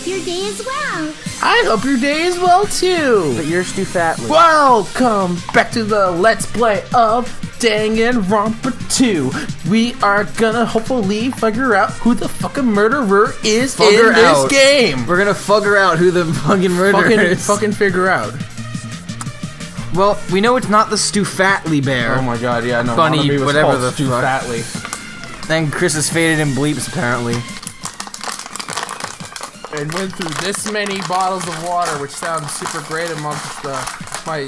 hope your day is well. I hope your day is well too. But you're Stu Fatley. Welcome back to the Let's Play of DanganRonpa 2. We are gonna hopefully figure out who the fucking murderer is in this game. We're gonna figure out who the fucking murderer is. Fucking figure out. Well, we know it's not the Stu Fatley bear. Oh my god, yeah, no. Bunny, whatever the Stu fuck. Fatley. And Chris is faded in bleeps, apparently. And went through this many bottles of water, which sounds super great amongst my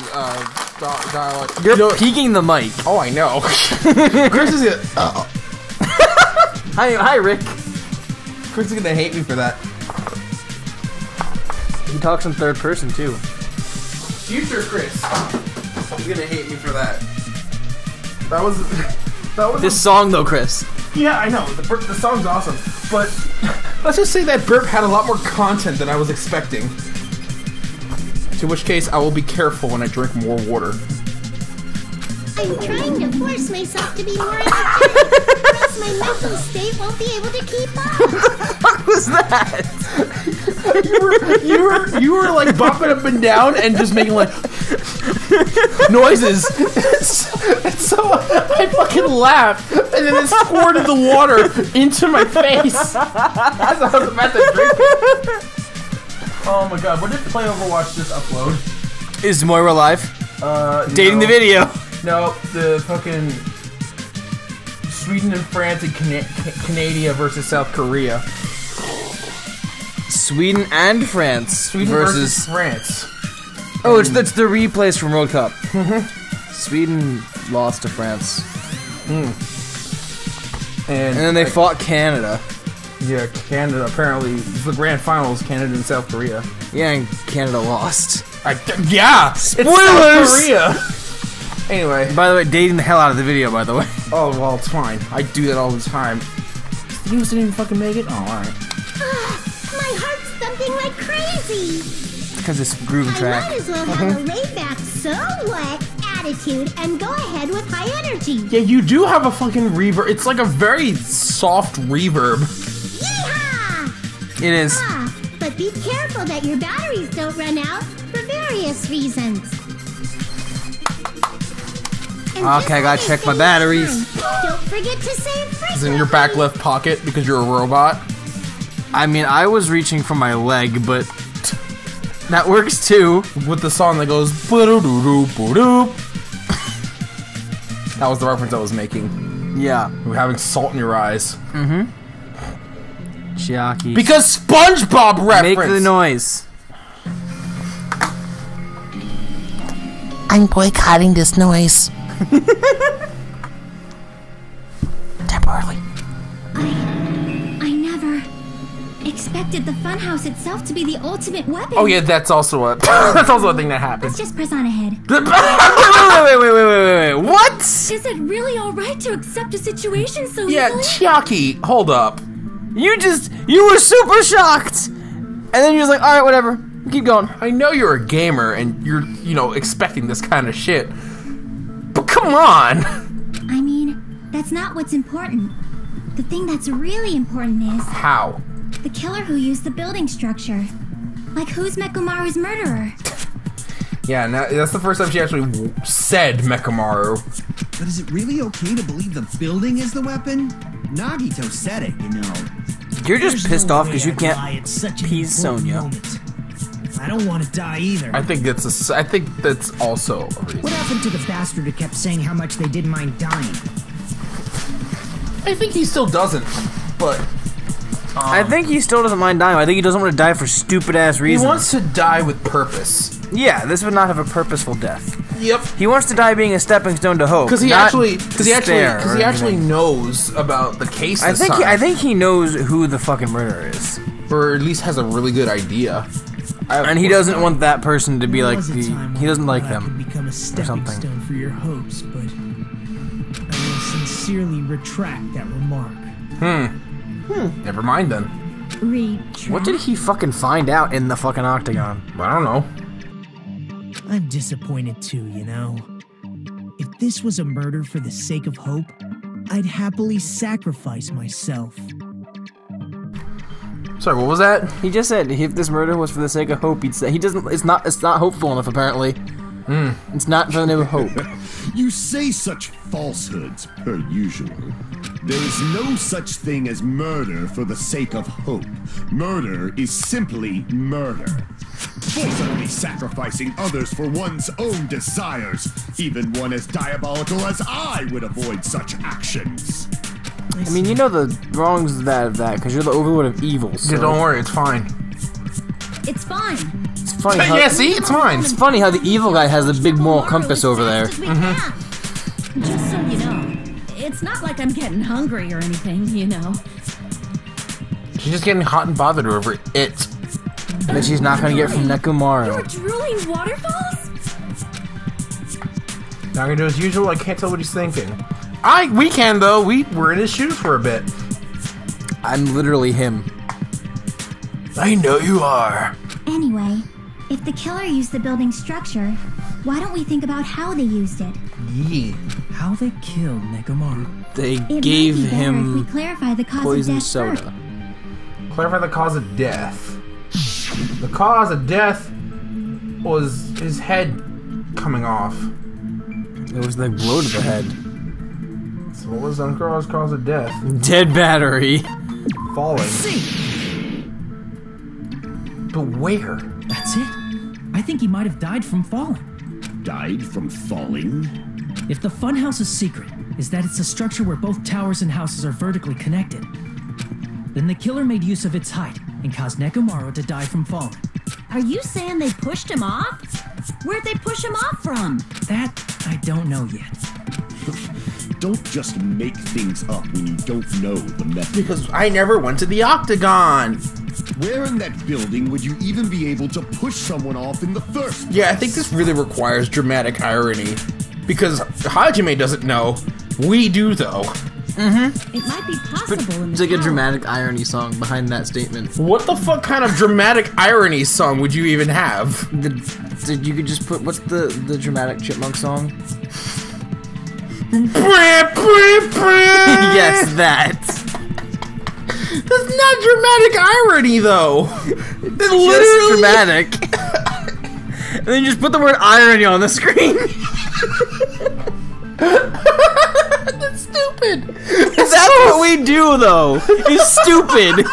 dialogue. You're peeking the mic. Oh, I know. Chris is gonna. Hi, Rick. Chris is gonna hate me for that. He talks in third person too. Future Chris is gonna hate me for that. That was this song though, Chris. Yeah, I know. The song's awesome, but let's just say that burp had a lot more content than I was expecting. To which case, I will be careful when I drink more water. I'm trying to force myself to be more energetic, or else my mental state won't be able to keep up. What the fuck was that? you were like bopping up and down and just making like noises. And so I fucking laughed, and then it squirted the water into my face as I was about to drink it. Oh my god, what did Play Overwatch just upload? Is Moira live? Dating the video. No, the fucking Sweden and France and Canada versus South Korea. Sweden and France. Sweden versus France. Oh, it's the replays from World Cup. Sweden lost to France. And then they fought Canada. Yeah, Canada apparently the grand finals. Canada and South Korea. Yeah, and Canada lost. Yeah, spoilers. It's South Korea. Anyway, by the way, dating the hell out of the video. By the way. Oh well, it's fine. I do that all the time. The news didn't even fucking make it. Oh, all right. My heart's thumping like crazy. Because it's groove track. I might as well have a laid-back, so what attitude and go ahead with high energy. Yeah, you do have a fucking reverb. It's like a very soft reverb. Yeehaw! It is. But be careful that your batteries don't run out for various reasons. Okay, I gotta check my batteries. Don't forget to save frequently. It's in your back left pocket because you're a robot. I mean, I was reaching for my leg, but that works too. With the song that goes boo-doo-doo-doo-boo-doo. That was the reference I was making. Yeah. We're having salt in your eyes. Chiaki. Because SpongeBob reference. Make the noise. I'm boycotting this noise. Temporarily. I never expected the funhouse itself to be the ultimate weapon. Oh yeah, that's also a thing that happens. Let's just press on ahead. Wait. What? Is it really alright to accept a situation so Yeah, easily? Chiaki, hold up. You were super shocked, and then you're just like, all right, whatever. Keep going. I know you're a gamer and you're, expecting this kind of shit. But come on! I mean, that's not what's important. The thing that's really important is How? the killer who used the building structure. Like, who's Mekamaru's murderer? Yeah, that's the first time she actually said Mekamaru. But is it really okay to believe the building is the weapon? Nagito said it, you know. You're just pissed off because you can't appease Sonya. I don't want to die either. I think that's also a reason. What happened to the bastard who kept saying how much they didn't mind dying? I think he still doesn't, but I think he still doesn't mind dying. I think he doesn't want to die for stupid ass reasons. he wants to die with purpose. Yeah, this would not have a purposeful death. Yep. He wants to die being a stepping stone to hope. Because he actually anything. knows about the case. I think he knows who the fucking murderer is, or at least has a really good idea. And he doesn't want that person to be like he doesn't like them become a stepping something. stone for your hopes, but I will sincerely retract that remark. Never mind then. What did he fucking find out in the fucking octagon? I don't know. I'm disappointed too, you know. If this was a murder for the sake of hope, I'd happily sacrifice myself. Sorry, what was that? He just said if this murder was for the sake of hope, he'd say he doesn't. It's not hopeful enough apparently. It's not for the name of hope. You say such falsehoods, per usual. There is no such thing as murder for the sake of hope. Murder is simply murder. Forcibly sacrificing others for one's own desires. Even one as diabolical as I would avoid such actions. I mean, you know the wrongs of that, because you're the overlord of evil. So. Yeah, don't worry, it's fine. It's fine. It's funny. How, Yeah, see, it's fine. It's funny how the evil guy has the big moral compass over there. Just so you know, it's not like I'm getting hungry or anything, you know. She's just getting hot and bothered over it. That she's not gonna get from Nekomaru. You're drooling waterfalls? Not gonna do as usual. I can't tell what he's thinking. We can though. We're in his shoes for a bit. I'm literally him. I know you are. Anyway, if the killer used the building's structure, why don't we think about how they used it? Yee. How they killed Nekomaru. They It gave might be better if we him clarify the cause poison of death soda. first. Clarify the cause of death. The cause of death was his head coming off. It was the blow to the head. So what was Uncross's cause of death? Dead battery. Falling. See, But where? that's it. I think he might have died from falling. Died from falling? If the funhouse's secret is that it's a structure where both towers and houses are vertically connected, then the killer made use of its height and caused Nekomaru to die from falling. Are you saying they pushed him off? Where'd they push him off from? That I don't know yet. Don't just make things up when you don't know the method. Because I never went to the Octagon. Where in that building would you even be able to push someone off in the first place? Yeah, I think this really requires dramatic irony. Because Hajime doesn't know. We do, though. It might be possible in It's the like a tower. dramatic irony song behind that statement. What the fuck kind of dramatic irony song would you even have? You could just put what's the dramatic chipmunk song? Yes, that. That's not dramatic irony, though. It's Just dramatic. And then you just put the word irony on the screen. That's stupid. That's what we do, though. It's stupid.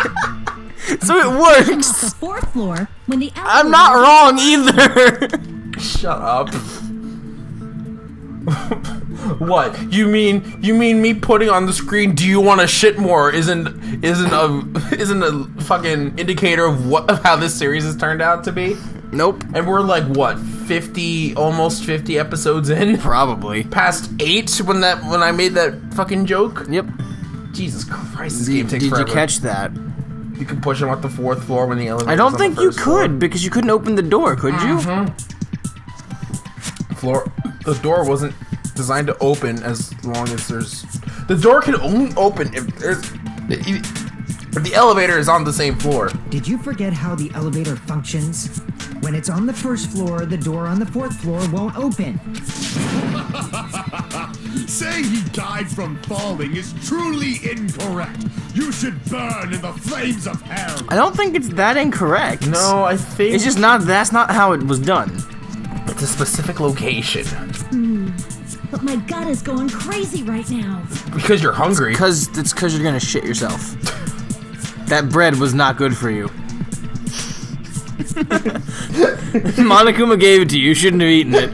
So it works. The fourth floor when the I'm not wrong either. Shut up. What? You mean me putting on the screen "Do you want to shit more" isn't a fucking indicator of how this series has turned out to be? Nope. And we're like what, almost 50 episodes in? Probably. Past 8 when I made that fucking joke? Yep. Jesus Christ, this game takes Did forever. you catch that? You can push him up the 4th floor when the elevator. I don't think you could because you couldn't open the door, could you? The door wasn't designed to open as long as there's. The door can only open if the elevator is on the same floor. Did you forget how the elevator functions? When it's on the first floor, the door on the 4th floor won't open. Saying he died from falling is truly incorrect. You should burn in the flames of hell. I don't think it's that incorrect. No, I think It's just not. That's not how it was done. it's a specific location. But my gut is going crazy right now. Because you're hungry. Because you're gonna shit yourself. That bread was not good for you. Monokuma gave it to you. You shouldn't have eaten it.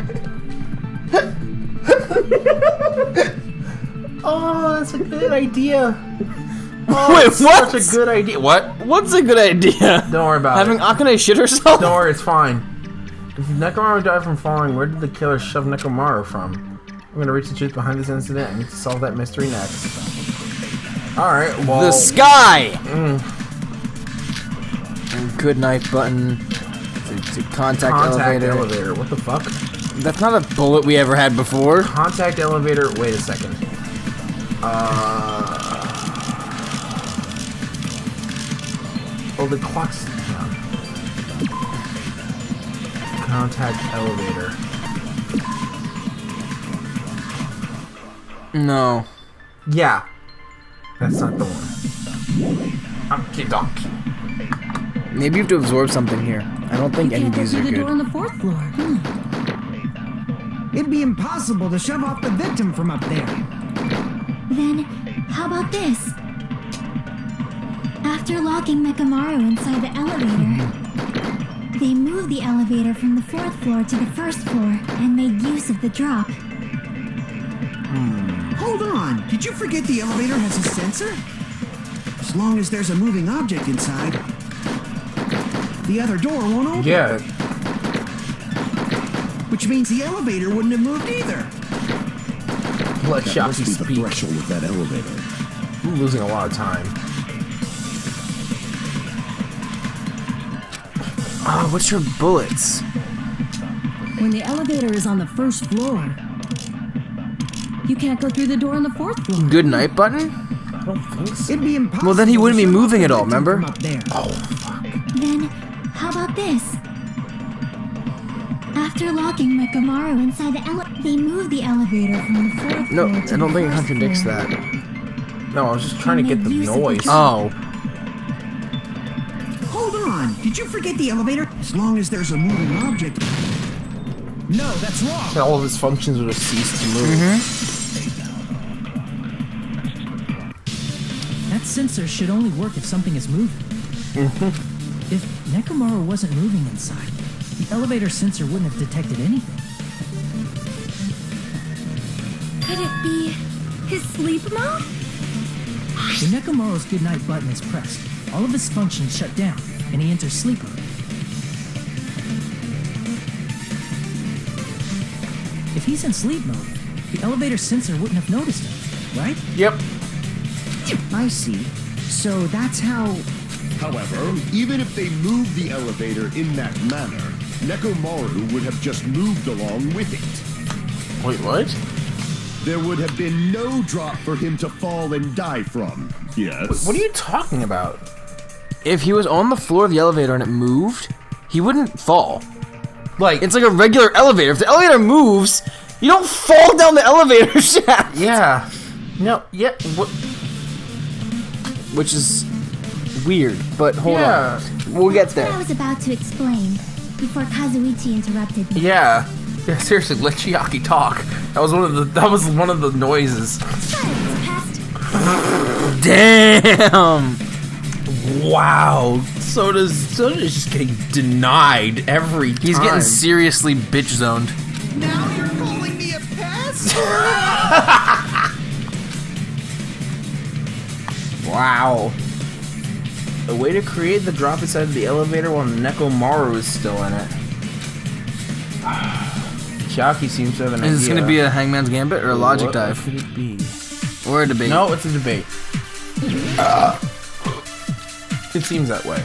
Oh, that's a good idea. Wait, what? Such a good idea. What? What's a good idea? Don't worry about Having it. Akane shit herself? Don't worry, it's fine. If Nekomaru died from falling, where did the killer shove Nekomaru from? I'm gonna reach the truth behind this incident. I need to solve that mystery next. Alright, well... The sky! Good night button. To contact elevator. What the fuck? That's not a bullet we ever had before. Contact elevator. Wait a second. Oh, the clock's down. Contact elevator. No. Yeah. That's not the one. Okie dokie. Maybe you have to absorb something here. I don't think any of these are the door on good. the 4th floor. It'd be impossible to shove off the victim from up there. Then, how about this? After locking Mekamaru inside the elevator, they moved the elevator from the 4th floor to the 1st floor and made use of the drop. Hold on, did you forget the elevator has a sensor? As long as there's a moving object inside, the other door won't open. Yeah. Which means the elevator wouldn't have moved either. Let That Shocky must be the speak. threshold of that elevator. I'm losing a lot of time. Ah, what's your bullets? When the elevator is on the 1st floor, you can't go through the door on the 4th floor. Good night button? I don't think so. It'd be impossible. Well, then he wouldn't to be shove off moving the at all, victim remember? from up there. Then, how about this? After locking Mekamaru inside the elevator, they moved the elevator from the 4th No, floor to I don't the think it 1st contradicts floor. that. No, I was just trying to get the Use of the noise. drop. Oh. Hold on, did you forget the elevator? As long as there's a moving object. No, that's wrong. All of his functions would have ceased to move. That sensor should only work if something is moving. If Nekomaru wasn't moving inside, the elevator sensor wouldn't have detected anything. Could it be his sleep mode? When Nekomaru's goodnight button is pressed, all of his functions shut down, and he enters sleep mode. If he's in sleep mode, the elevator sensor wouldn't have noticed him, right? Yep. I see. So that's how. However, even if they moved the elevator in that manner, Nekomaru would have just moved along with it. Wait, what? There would have been no drop for him to fall and die from. Yes. What are you talking about? If he was on the floor of the elevator and it moved, he wouldn't fall. Like, It's like a regular elevator. If the elevator moves, you don't fall down the elevator shaft. yeah. No, yeah. What? Which is weird, but hold Yeah. on. We'll get That's what I there. was about to explain before Kazuichi interrupted me. Yeah. Yeah, seriously, let Chiaki talk. That was one of the noises. Silence, pest. Damn. Wow. Soda's just getting denied every time. He's getting seriously bitch zoned. Now you're calling me a pest? Wow. A way to create the drop inside of the elevator while Nekomaru is still in it. Chiaki seems to have an idea. Is this gonna be a Hangman's Gambit or a logic What dive? could it be? Or a debate? No, it's a debate. It seems that way.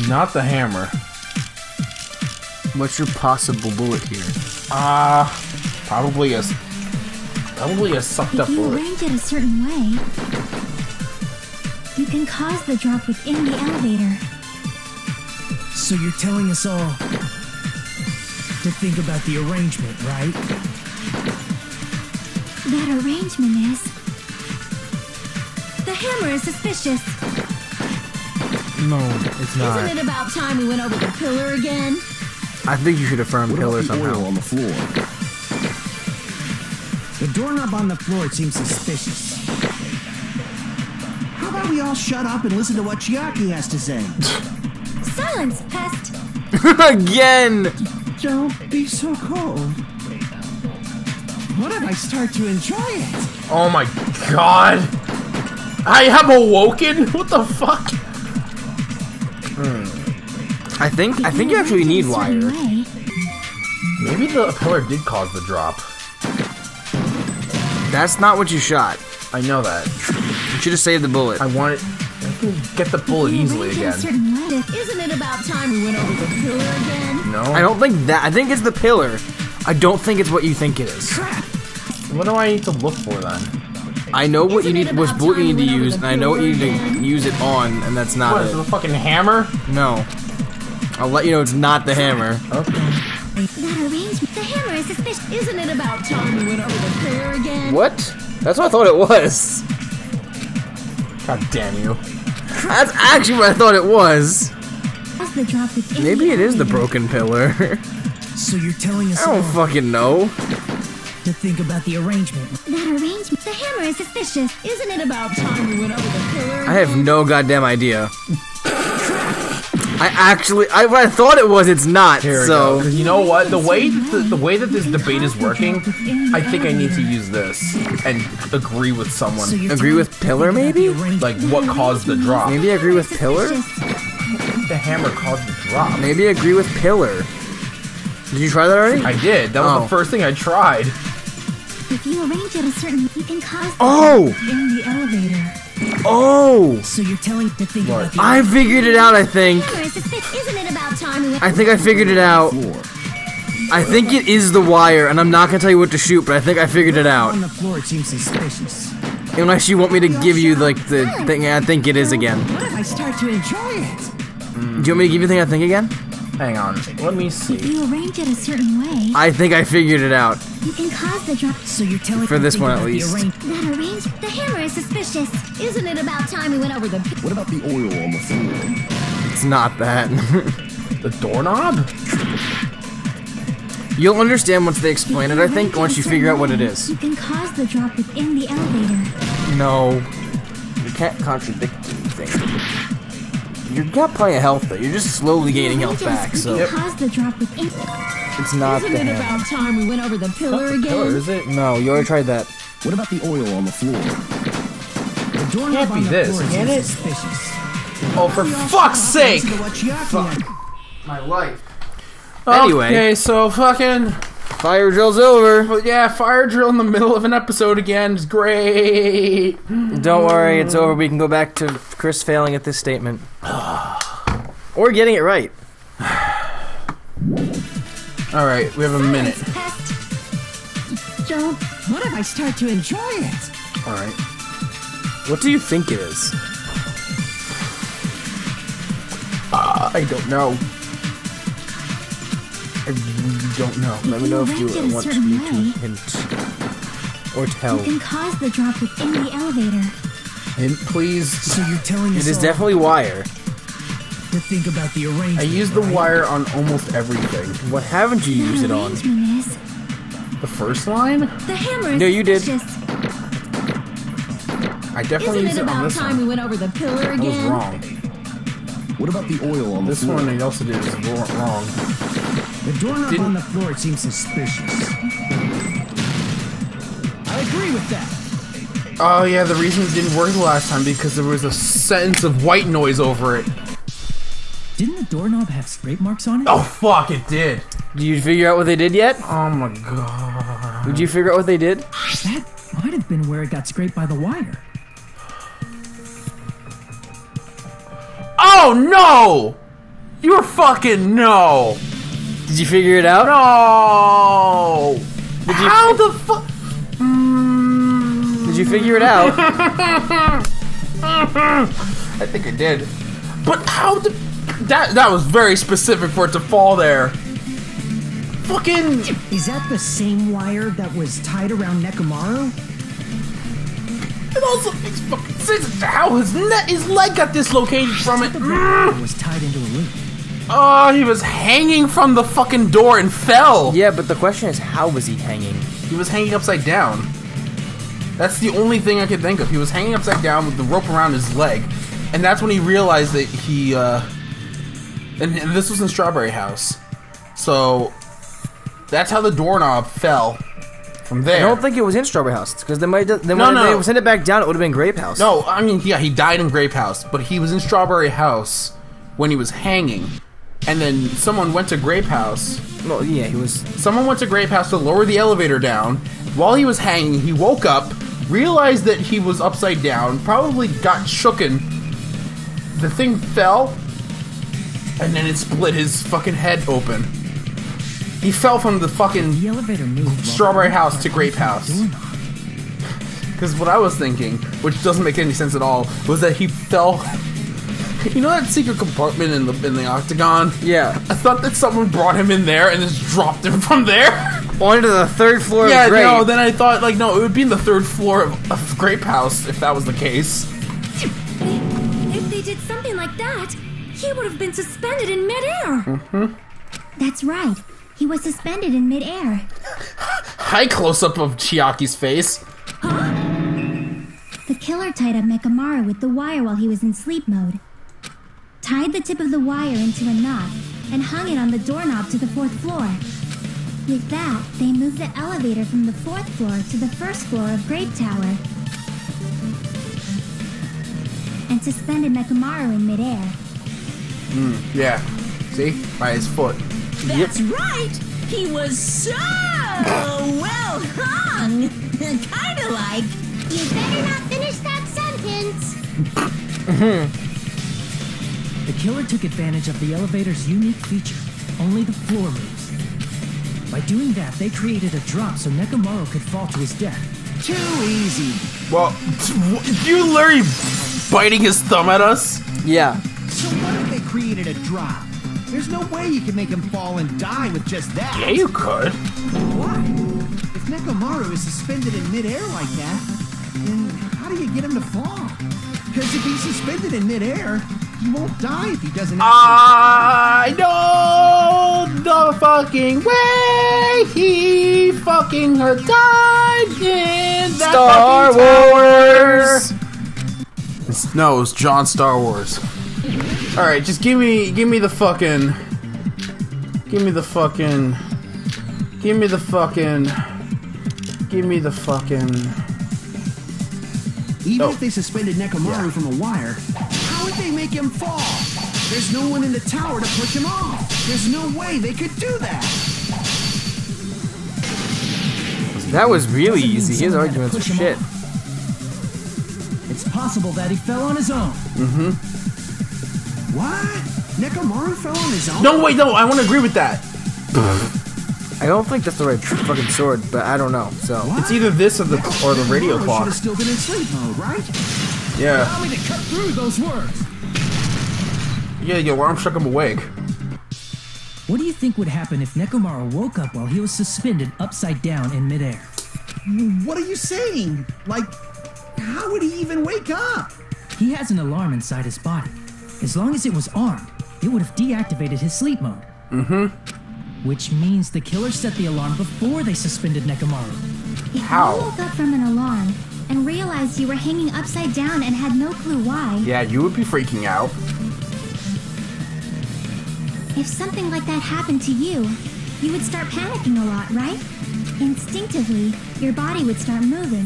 Not the hammer. What's your possible bullet here? Probably a sucked up If you bullet. arrange it a certain way, you can cause the drop within the elevator. So you're telling us all to think about the arrangement, right? That arrangement is... The hammer is suspicious. No, it's not. Isn't it about time we went over the pillar again? I think you should affirm What pillar about the somehow. oil on the floor? The doorknob on the floor seems suspicious. How about we all shut up and listen to what Chiaki has to say? Silence, pest. Again! Don't be so cold. What if I start to enjoy it? Oh my god! I am awoken? What the fuck? I think you actually need wire. Maybe the pillar did cause the drop. That's not what you shot. I know that. You should have saved the bullet. I want it. I can get the bullet easily again. Isn't it about time we went over the pillar again? No? I don't think that. I think it's the pillar. I don't think it's what you think it is. What do I need to look for then? I know what you Isn't it need, which about bullet you time need to we went over use, the and I know what you need pillar to again? use it on, and that's not What, is it it. the fucking hammer? No. I'll let you know it's not the hammer. Okay. That arrangement. The hammer is suspicious. Isn't it about time we went over the pillar again? What? That's what I thought it was. God damn you. That's actually what I thought it was. Cause the drop within Maybe it is the elevator. broken pillar. So you're telling us I don't fucking know. to think about the arrangement. That arrangement. The hammer is suspicious. Isn't it about time we went over the pillar? I have no goddamn idea. I thought it was, it's not, Here we so... go. 'Cause you know what? The way that this debate is working, I think I need to use this and agree with someone. So you're Agree telling with us to pillar, think about maybe? the arrangement. Like, what caused the drop? Maybe I agree with pillar? The hammer caused the drop. Maybe I agree with pillar. Did you try that already? I did. That was Oh. the first thing I tried. If you arrange it a certain way, you can cause the Oh! drop in the elevator. Oh! So you're telling to think What? about the I figured it out, I think. Hammer is suspicious. Isn't it about time we went I think I figured it out. Floor. I think it is the wire, and I'm not gonna tell you what to shoot, but I think I figured it out. on the floor? It seems suspicious. Unless you want me to give you, like, the thing I think it is again. What if I start to enjoy it? Do you want me to give you the thing I think again? Hang on. Let me If see. you arrange it a certain way, I think I figured it out. you can cause the drop. So you're telling For to this think one, at about the least. arrangement. That arrangement. The hammer is suspicious. Isn't it about time we went over the pillar? What about the oil on the floor? It's not that. The doorknob? You'll understand once they explain it, I think, once you figure out what it is. You can cause the drop within the elevator. No. You can't contradict anything. You're not playing health, though. You're just slowly gaining health back, You so... can cause the drop within. It's not Isn't the it hammer. about time we went over the pillar again? Pillar, is it? No, you already tried that. What about the oil on the floor? The doorknob Can't be on the this, floor can seems it? suspicious. Oh, for fuck's sake! Listen to what Chiaki My life. Okay, Anyway. so fucking... Fire drill's over. Well, yeah, fire drill in the middle of an episode again is great. Don't worry, it's over. We can go back to Chris failing at this statement. Or getting it right. Alright, we have a minute. Test. Don't. What if I start to enjoy it? Alright. What do you think it is? I don't know. I really don't know. Let me know if you arrange it a want certain me way, to hint. Or tell. You can cause the drop within the elevator. Hint, please. So you're telling us It is all definitely wire. to think about the arrangement. I use the right? wire on almost everything. What haven't you used That it on? arrangement is. The first line? The hammer is No, you did. suspicious. I definitely Isn't used it it on about this time one. we went over the pillar I was again? wrong. What about the oil on the This floor? one I also did is wrong. The doorknob Didn't- on the floor it seems suspicious. I agree with that. Oh yeah, the reason it didn't work the last time because there was a sentence of white noise over it. Didn't the doorknob have scrape marks on it? Oh fuck, it did. Did you figure out what they did yet? Oh my god. Did you figure out what they did? That might have been where it got scraped by the wire. Oh no! You're fucking no! Did you figure it out? No! How the fuck? Did you figure it out? I think I did. But how did that was very specific for it to fall there. Fucking Is that the same wire that was tied around Nekomaru? it also makes fucking sense. How his leg got dislocated from it. The wire was tied into a loop. Oh, he was hanging from the fucking door and fell. Yeah, but the question is, how was he hanging? He was hanging upside down. That's the only thing I could think of. He was hanging upside down with the rope around his leg. And that's when he realized that he, and this was in Strawberry House. So, that's how the doorknob fell from there. I don't think it was in Strawberry House, because they might. Then No, when no. they sent it back down, it would have been Grape House. No, I mean, yeah, he died in Grape House, but he was in Strawberry House when he was hanging. And then someone went to Grape House. No, yeah, he was. Someone went to Grape House to lower the elevator down. While he was hanging, he woke up, realized that he was upside down, probably got shooken. The thing fell, and then it split his fucking head open. He fell from the fucking The elevator moved. Strawberry House to Grape House. Because what I was thinking, which doesn't make any sense at all, was that he fell. You know that secret compartment in the octagon? Yeah. I thought that someone brought him in there and just dropped him from there. Onto the third floor Yeah, of Grape. no, then I thought, like, no, it would be in the third floor of Grape House if that was the case. did something like that, he would have been suspended in midair. That's right. He was suspended in midair. High close-up of Chiaki's face. The killer tied up Mechamaru with the wire while he was in sleep mode. Tied the tip of the wire into a knot and hung it on the doorknob to the 4th floor. With that, they moved the elevator from the 4th floor to the 1st floor of Grape Tower and suspended Mechamaru in midair. Yeah. See? By his foot. That's right! He was so well hung! Kinda like... You better not finish that sentence! The killer took advantage of the elevator's unique feature. Only the floor moves. By doing that, they created a drop so Nekomaru could fall to his death. Too easy. Well, you literally biting his thumb at us? Yeah. So what if they created a drop? There's no way you can make him fall and die with just that. Yeah, you could. Why? If Nekomaru is suspended in midair like that, then how do you get him to fall? Because if he's suspended in midair, he won't die if he doesn't I know the fucking way he fucking died in that Star Wars. No, it was John Star Wars. All right, just give me the fucking, give me the fucking. Even if they suspended Nekomaru from a wire, how would they make him fall? There's no one in the tower to push him off. There's no way they could do that. That was really easy. His Someone had to arguments were push him shit. off. It's possible that he fell on his own. What? Nekomaru fell on his own? No, wait, no, I want to agree with that. I don't think that's the right fucking sword, but I don't know. So It's either this or the radio Nekomaru should clock. have still been in sleep mode, right? Yeah, Allow me to cut through those words. yeah, your alarm struck him awake. What do you think would happen if Nekomaru woke up while he was suspended upside down in midair? What are you saying? Like, how would he even wake up? He has an alarm inside his body. As long as it was armed, it would have deactivated his sleep mode. Which means the killer set the alarm before they suspended Nekomaru. If How? you woke up from an alarm and realized you were hanging upside down and had no clue why, Yeah, you would be freaking out. if something like that happened to you, you would start panicking a lot, right? Instinctively, your body would start moving.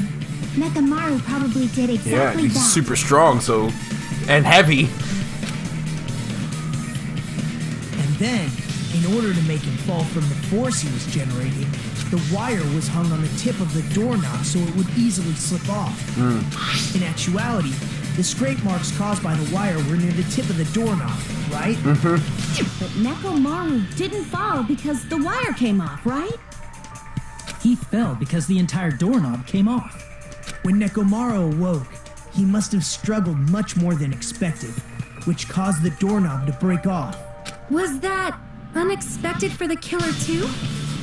Mechamaru probably did Yeah, exactly he's that. super strong, so and heavy. And then, in order to make him fall from the force he was generating, the wire was hung on the tip of the doorknob so it would easily slip off. In actuality, the scrape marks caused by the wire were near the tip of the doorknob, right? But Nekomaru didn't fall because the wire came off, right? He fell because the entire doorknob came off. When Nekomaru awoke, he must have struggled much more than expected, which caused the doorknob to break off. Was that unexpected for the killer too?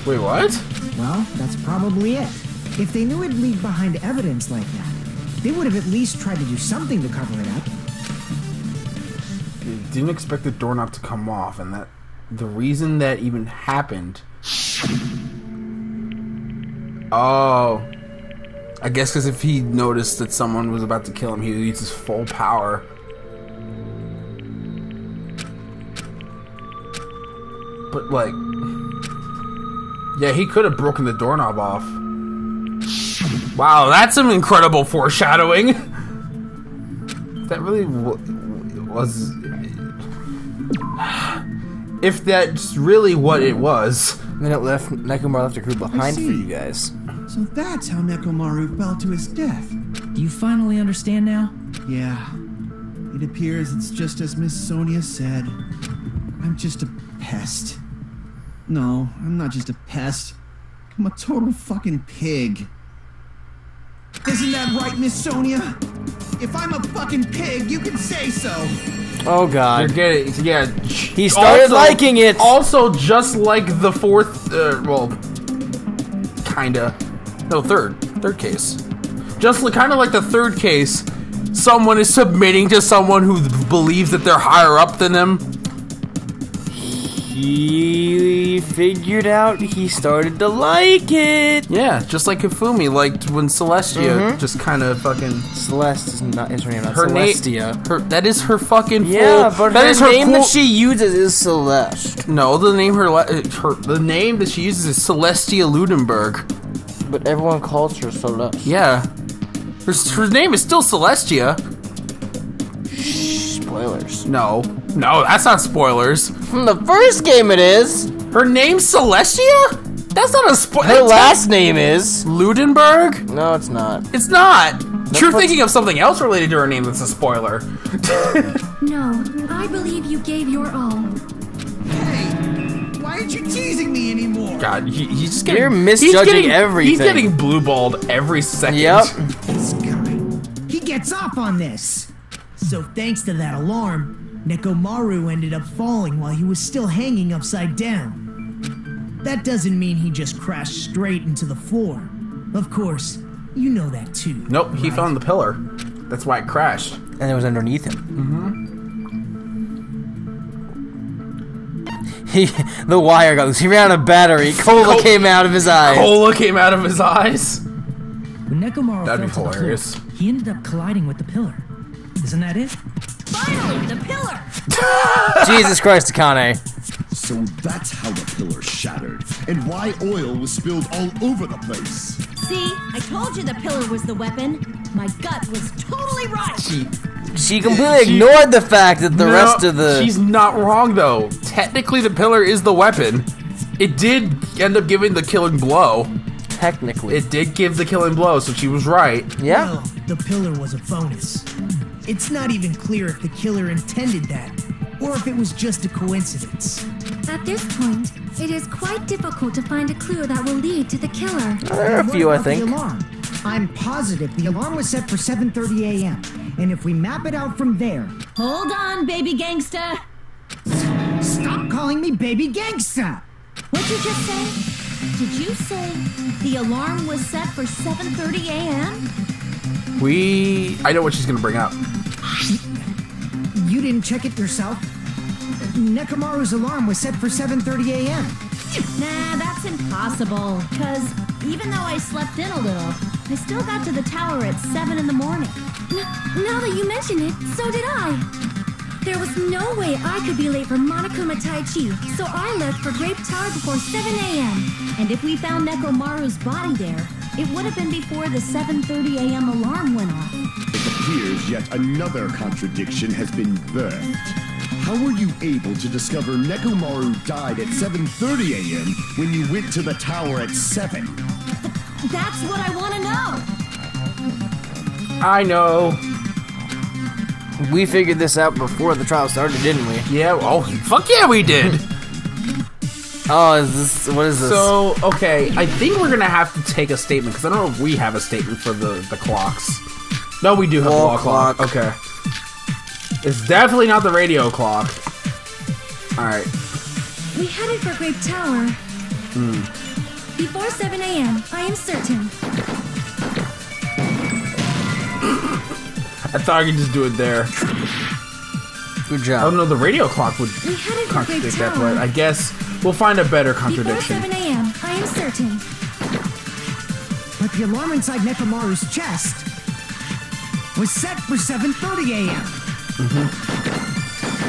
Wait, what? Well, that's probably it. If they knew it'd leave behind evidence like that, they would have at least tried to do something to cover it up. Didn't expect the doorknob to come off, and that the reason that even happened. Oh, I guess because if he noticed that someone was about to kill him, he would use his full power. But like, yeah, he could have broken the doorknob off. Wow, that's some incredible foreshadowing. That really was. If that's really what it was. then it left Nekomaru left a crew behind for see. you guys. So that's how Nekomaru fell to his death. Do you finally understand now? Yeah. It appears it's just as Miss Sonia said. I'm just a pest. No, I'm not just a pest. I'm a total fucking pig. Isn't that right, Miss Sonia? If I'm a fucking pig, you can say so. Oh You're god. getting, yeah. He started liking it. Also, just like the fourth, well, kinda, no, third case. Just kind of like the third case, someone is submitting to someone who believes that they're higher up than them? He figured out he started to like it. Yeah, just like Hifumi liked when Celestia just kind of fucking... Celeste is not his name, not Her Celestia. That is her fucking full... Yeah, but that her is name cool, that she uses is Celeste. No, the name the name that she uses is Celestia Ludenberg. But everyone calls her Celeste. Yeah. Her name is still Celestia. Spoilers. No, that's not spoilers. From the first game it is. Her name's Celestia? That's not a spoiler. Her last name is... Ludenberg? No, it's not. It's not. You're thinking of something else related to her name that's a spoiler. No, I believe you gave your all. Hey, why aren't you teasing me anymore? God, he's just getting... You're misjudging everything. He's getting blue-balled every second. Yep. This guy, he gets off on this. So thanks to that alarm, Nekomaru ended up falling while he was still hanging upside down. That doesn't mean he just crashed straight into the floor. Of course, you know that too. Nope, he right? found the pillar. That's why it crashed. And it was underneath him. The wire got loose. He ran out of battery. Cola came out of his eyes. Cola came out of his eyes? When Nekomaru That'd fell be to the hilarious. floor, he ended up colliding with the pillar. Isn't that it? Finally, the pillar! Jesus Christ, Akane. So that's how the pillar shattered, and why oil was spilled all over the place. See, I told you the pillar was the weapon. My gut was totally right. She completely ignored the fact that the rest of the... She's not wrong, though. Technically, the pillar is the weapon. It did end up giving the killing blow. Technically. It did give the killing blow, so she was right. Yeah. No, the pillar was a bonus. It's not even clear if the killer intended that, or if it was just a coincidence. At this point, it is quite difficult to find a clue that will lead to the killer. There are a few, I think. The alarm. I'm positive the alarm was set for 7:30 a.m. And if we map it out from there... Hold on, baby gangsta. Stop calling me baby gangsta! What'd you just say? Did you say the alarm was set for 7:30 a.m.? I know what she's gonna bring up. You didn't check it yourself? Nekomaru's alarm was set for 7:30 a.m. Nah, that's impossible. Because even though I slept in a little, I still got to the tower at 7 in the morning. Now that you mention it, so did I. There was no way I could be late for Monokuma Tai Chi, so I left for Grape Tower before 7 a.m. And if we found Nekomaru's body there, it would have been before the 7:30 a.m. alarm went off. It appears yet another contradiction has been birthed. How were you able to discover Nekomaru died at 7:30 a.m. when you went to the tower at 7? That's what I want to know. I know. We figured this out before the trial started, didn't we? Yeah, oh, fuck yeah, we did. Oh, what is this? So, okay, I think we're gonna have to take a statement, because I don't know if we have a statement for the clocks. No, we do have a wall clock. Okay. It's definitely not the radio clock. Alright. We headed for Grape Tower. Before 7 a.m., I am certain. I thought I could just do it there. Good I job. don't know, the radio clock would We headed for Grape contradict that, Tower. but I guess we'll find a better Before contradiction. 7 a.m., I am certain. But the alarm inside Nekomaru's chest was set for 7:30 a.m.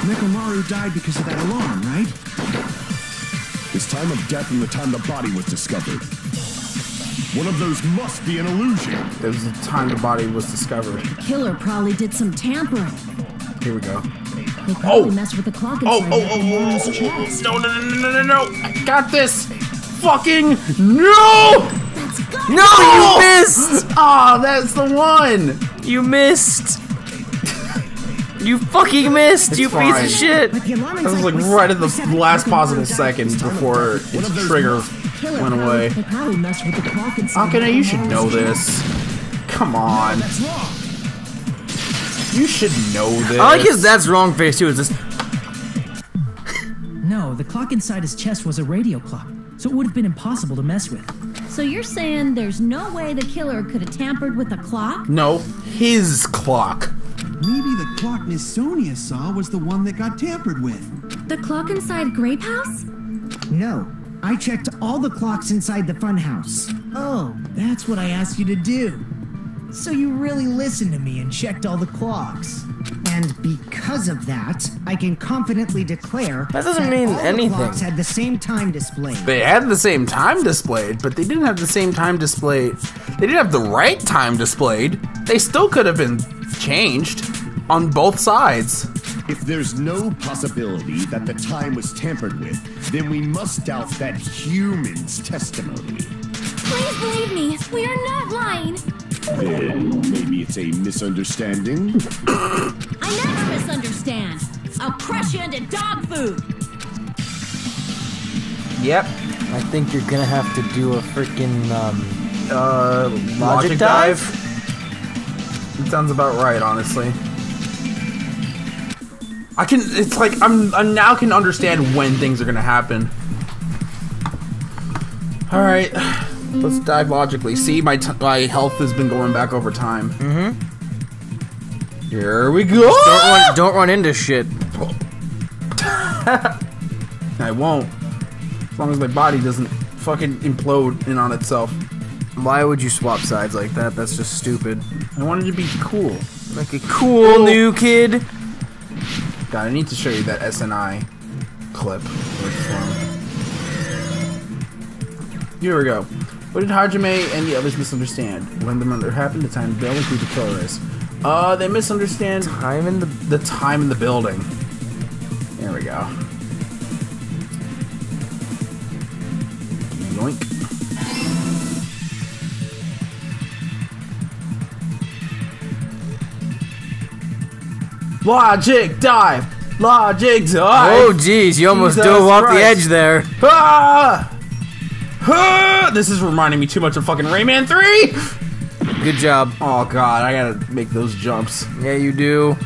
Nekomaru died because of that alarm, right? His time of death and the time the body was discovered. One of those must be an illusion. There was the time the body was discovered. Killer probably did some tampering. Here we go. They probably messed with the clock inside Nekomaru's chest. No. I got this. Fucking no! No, you missed! Ah, that's the one. You missed! You fucking missed, It's you fine. piece of shit! But the alarm That was inside like was right set at the for 7. last Nekomaru possible died second because of time of before death. its trigger Killer went away. They probably messed with the clock inside Akane, you should Nekomaru's know chest. this. Come on. That's wrong. You should know this. I like his that's wrong face too. It's just No, the clock inside his chest was a radio clock, so it would have been impossible to mess with. So you're saying there's no way the killer could have tampered with the clock? No, his clock. Maybe the clock Miss Sonia saw was the one that got tampered with. The clock inside Grape House? No, I checked all the clocks inside the funhouse. Oh, that's what I asked you to do. So you really listened to me and checked all the clocks. And because of that, I can confidently declare That doesn't mean all anything. the clocks had the same time displayed. They had the same time displayed, but they didn't have the same time displayed. They didn't have the right time displayed. They still could have been changed on both sides. If there's no possibility that the time was tampered with, then we must doubt that human's testimony. Please believe me, we are not lying. Then maybe it's a misunderstanding? I never misunderstand. I'll crush you into dog food. Yep. I think you're gonna have to do a freaking Logic dive? It sounds about right, honestly. It's like, I now can understand when things are gonna happen. Alright, let's dive logically. See, my health has been going back over time. Here we go! Don't run into shit. I won't. As long as my body doesn't fucking implode in on itself. Why would you swap sides like that? That's just stupid. I wanted to be cool. Like a cool new kid. God, I need to show you that SNI clip. Here we go. What did Hajime and the others misunderstand? When the murder happened, the time in the building, who the killer is. They misunderstand Time in the time in the building. There we go. Yoink. Logic dive! Logic dive! Oh jeez, you almost Jesus dove off the Christ. edge there. Ah! Ah! This is reminding me too much of fucking Rayman 3! Good job. Oh god, I gotta make those jumps. Yeah, you do.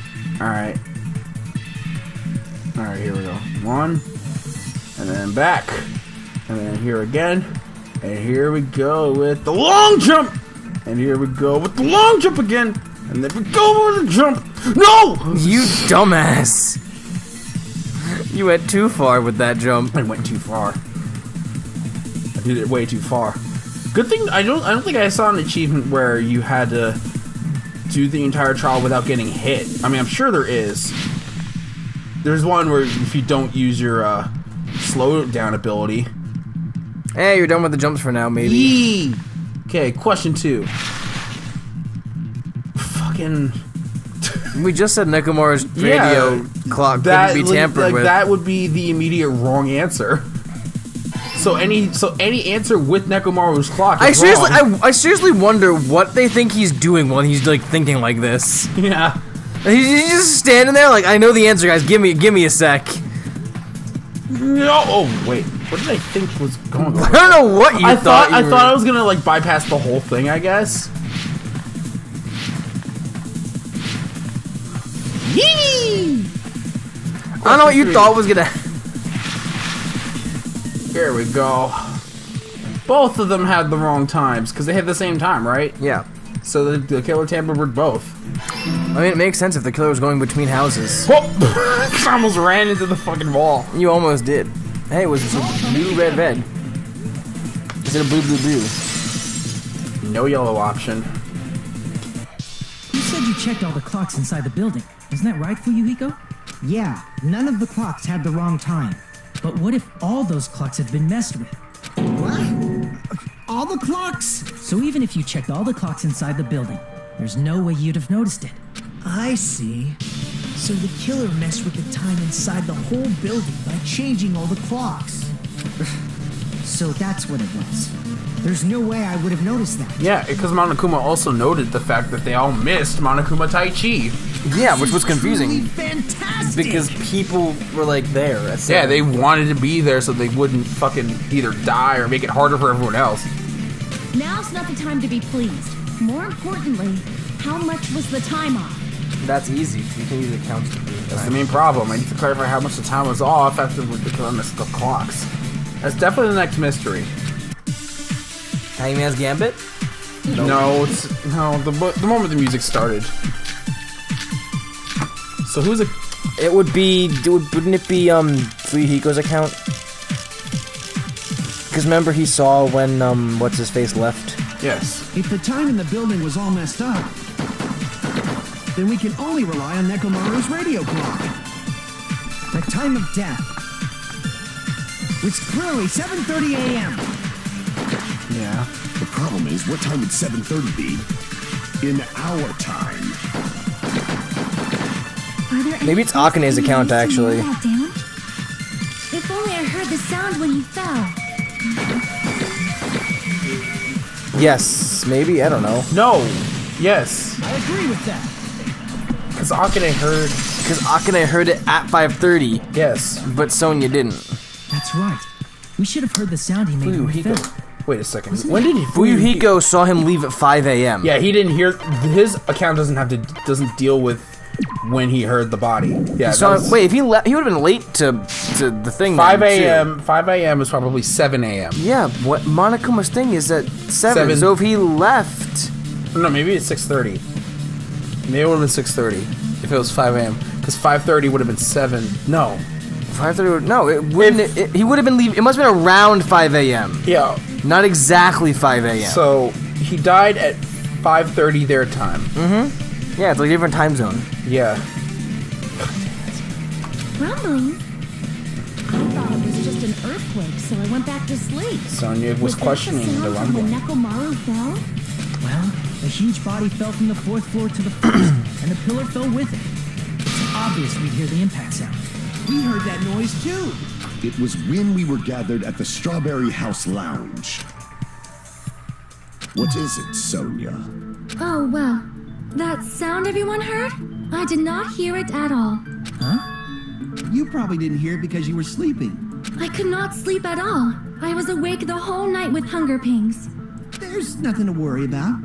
Alright. Alright, here we go. One. And then back. And then here again. And here we go with the long jump! And here we go with the long jump again! And then we go with the jump! No! You dumbass. You went too far with that jump. I went too far. I did it way too far. Good thing I don't think I saw an achievement where you had to do the entire trial without getting hit. I mean, I'm sure there is. There's one where if you don't use your slow down ability. Hey, you're done with the jumps for now, maybe. Yee! Okay, question 2. Fucking. We just said Nekomaru's radio clock couldn't be tampered with. That would be the immediate wrong answer. So any answer with Nekomaru's clock is wrong. I seriously wonder what they think he's doing while he's like thinking like this. Yeah. He's just standing there like, I know the answer, guys. Give me a sec. No. Oh wait. What did I think was going on? I don't know what you thought. I thought I was gonna like bypass the whole thing. I guess. Yee! I don't know what you thought was gonna. Here we go. Both of them had the wrong times because they had the same time, right? Yeah. So the killer tampered with both. I mean, it makes sense if the killer was going between houses. Whoa! I almost ran into the fucking wall. You almost did. Hey, it was blue, red, red. Instead of blue, blue, blue. No yellow option. You said you checked all the clocks inside the building. Isn't that right, Fuyuhiko? Yeah, none of the clocks had the wrong time. But what if all those clocks had been messed with? What? All the clocks? So even if you checked all the clocks inside the building, there's no way you'd have noticed it. I see. So the killer messed with the time inside the whole building by changing all the clocks. So that's what it was. There's no way I would have noticed that. Yeah, because Monokuma also noted the fact that they all missed Monokuma Tai Chi. Yeah, which was confusing. Really fantastic. Because people were like there. Yeah, they wanted to be there so they wouldn't fucking either die or make it harder for everyone else. Now's not the time to be pleased. More importantly, how much was the time off? That's easy. You can use accounts to do That's the main problem. I need to clarify how much the time was off after the killer missed the clocks. That's definitely the next mystery. Hangman's Gambit? No, it's the moment the music started. So who's a... It would be... Wouldn't it be, Fuyuhiko's account? Because remember he saw when, what's-his-face left? Yes. If the time in the building was all messed up, then we can only rely on Nekomaru's radio clock. The time of death. It's clearly 7:30 a.m. Yeah. The problem is, what time would 7:30 be? In our time. Are there any Maybe it's clues Akane's that account, used to actually. note that down? If only I heard the sound when he fell. Yes, maybe, I don't know. No. Yes. I agree with that. Because Akane heard... Because Akane heard it at 5:30. Yes. But Sonya didn't. That's right. We should have heard the sound he made when he fell. Fuyuhiko. Wait a second. When did he... Fuyuhiko saw him leave at 5 a.m. Yeah, he didn't hear... His account doesn't deal with when he heard the body. Yeah. So, wait, if he left, he would have been late to the thing. 5 a.m. 5 a.m. is probably 7 a.m. Yeah, what Monokuma's thing is at 7. So if he left... No, maybe it's 6:30. Maybe it would have been 6:30 if it was 5 a.m. Because 5:30 would have been 7. No. 5:30. No, it wouldn't. He would have been leaving. It must have been around 5 a.m. Yeah. Not exactly 5 a.m. So he died at 5:30 their time. Mm-hmm. Yeah, it's like a different time zone. Yeah. Rumbling? I thought it was just an earthquake, so I went back to sleep. Sonya was questioning the sound from when rumbling. Nekomaru fell? Well, a huge body fell from the 4th floor to the 1st, and the pillar fell with it. It's obvious we'd hear the impact sound. We heard that noise too. It was when we were gathered at the Strawberry House Lounge. What is it, Sonya? Oh, well. That sound everyone heard? I did not hear it at all. Huh? You probably didn't hear it because you were sleeping. I could not sleep at all. I was awake the whole night with hunger pangs. There's nothing to worry about.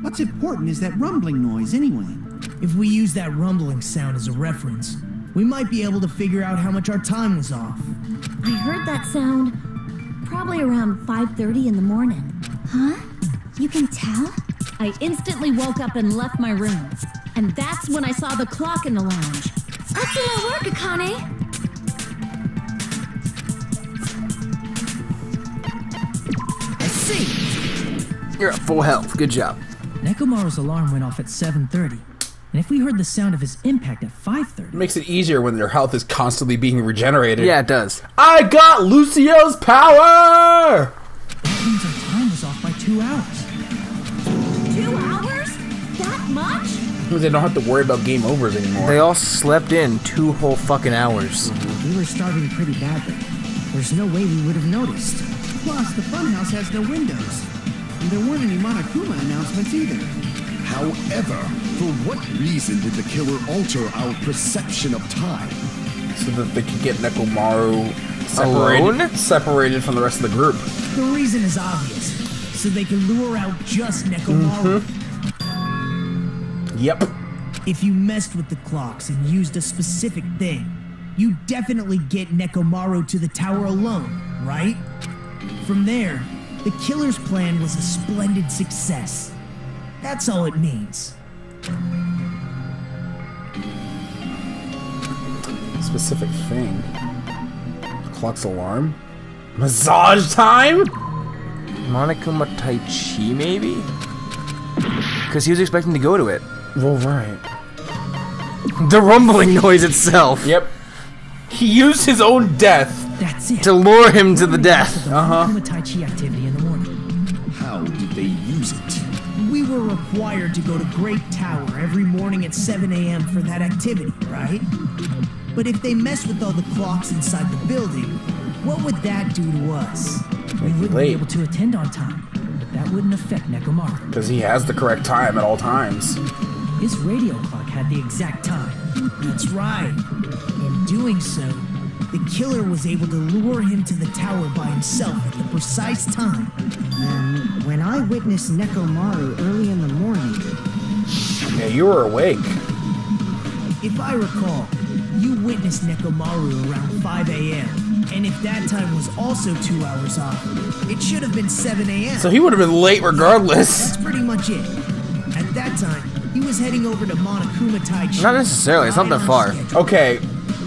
What's important is that rumbling noise anyway. If we use that rumbling sound as a reference, we might be able to figure out how much our time was off. I heard that sound probably around 5:30 in the morning. Huh? You can tell? I instantly woke up and left my room. And that's when I saw the clock in the lounge. Excellent work, Akane! I see! You're at full health. Good job. Nekomaru's alarm went off at 7:30, and if we heard the sound of his impact at 5:30... It makes it easier when their health is constantly being regenerated. Yeah, it does. I got Lucio's power! That means our time was off by 2 hours. 2 hours? That much? They don't have to worry about game overs anymore. They all slept in 2 whole fucking hours. We were starving pretty badly. There's no way we would have noticed. Plus, the funhouse has no windows. And there weren't any Monokuma announcements either. However, for what reason did the killer alter our perception of time? So that they could get Nekomaru Alone? separated from the rest of the group. The reason is obvious. So they can lure out just Nekomaru. Yep. If you messed with the clocks and used a specific thing, you definitely get Nekomaru to the tower alone, right? From there, the killer's plan was a splendid success. That's all it means. Specific thing. Clock's alarm? Massage time? Monokuma Tai Chi, maybe? Because he was expecting to go to it. Well, right. The rumbling noise itself. Yep. He used his own death That's it. To lure him to the death. Monokuma Tai Chi activity in the morning. How did they use it? We were required to go to Great Tower every morning at 7 a.m. for that activity, right? But if they mess with all the clocks inside the building, what would that do to us? We wouldn't late. be able to attend on time, but that wouldn't affect Nekomaru. because he has the correct time at all times. His radio clock had the exact time. That's right. In doing so, the killer was able to lure him to the tower by himself at the precise time. And when I witnessed Nekomaru early in the morning, Yeah, you were awake. If I recall, you witnessed Nekomaru around 5 a.m. And if that time was also 2 hours off, it should have been 7 a.m. So he would have been late regardless. That's pretty much it. At that time, He was heading over to Monokuma Taichi. Not necessarily. It's not that far. Okay,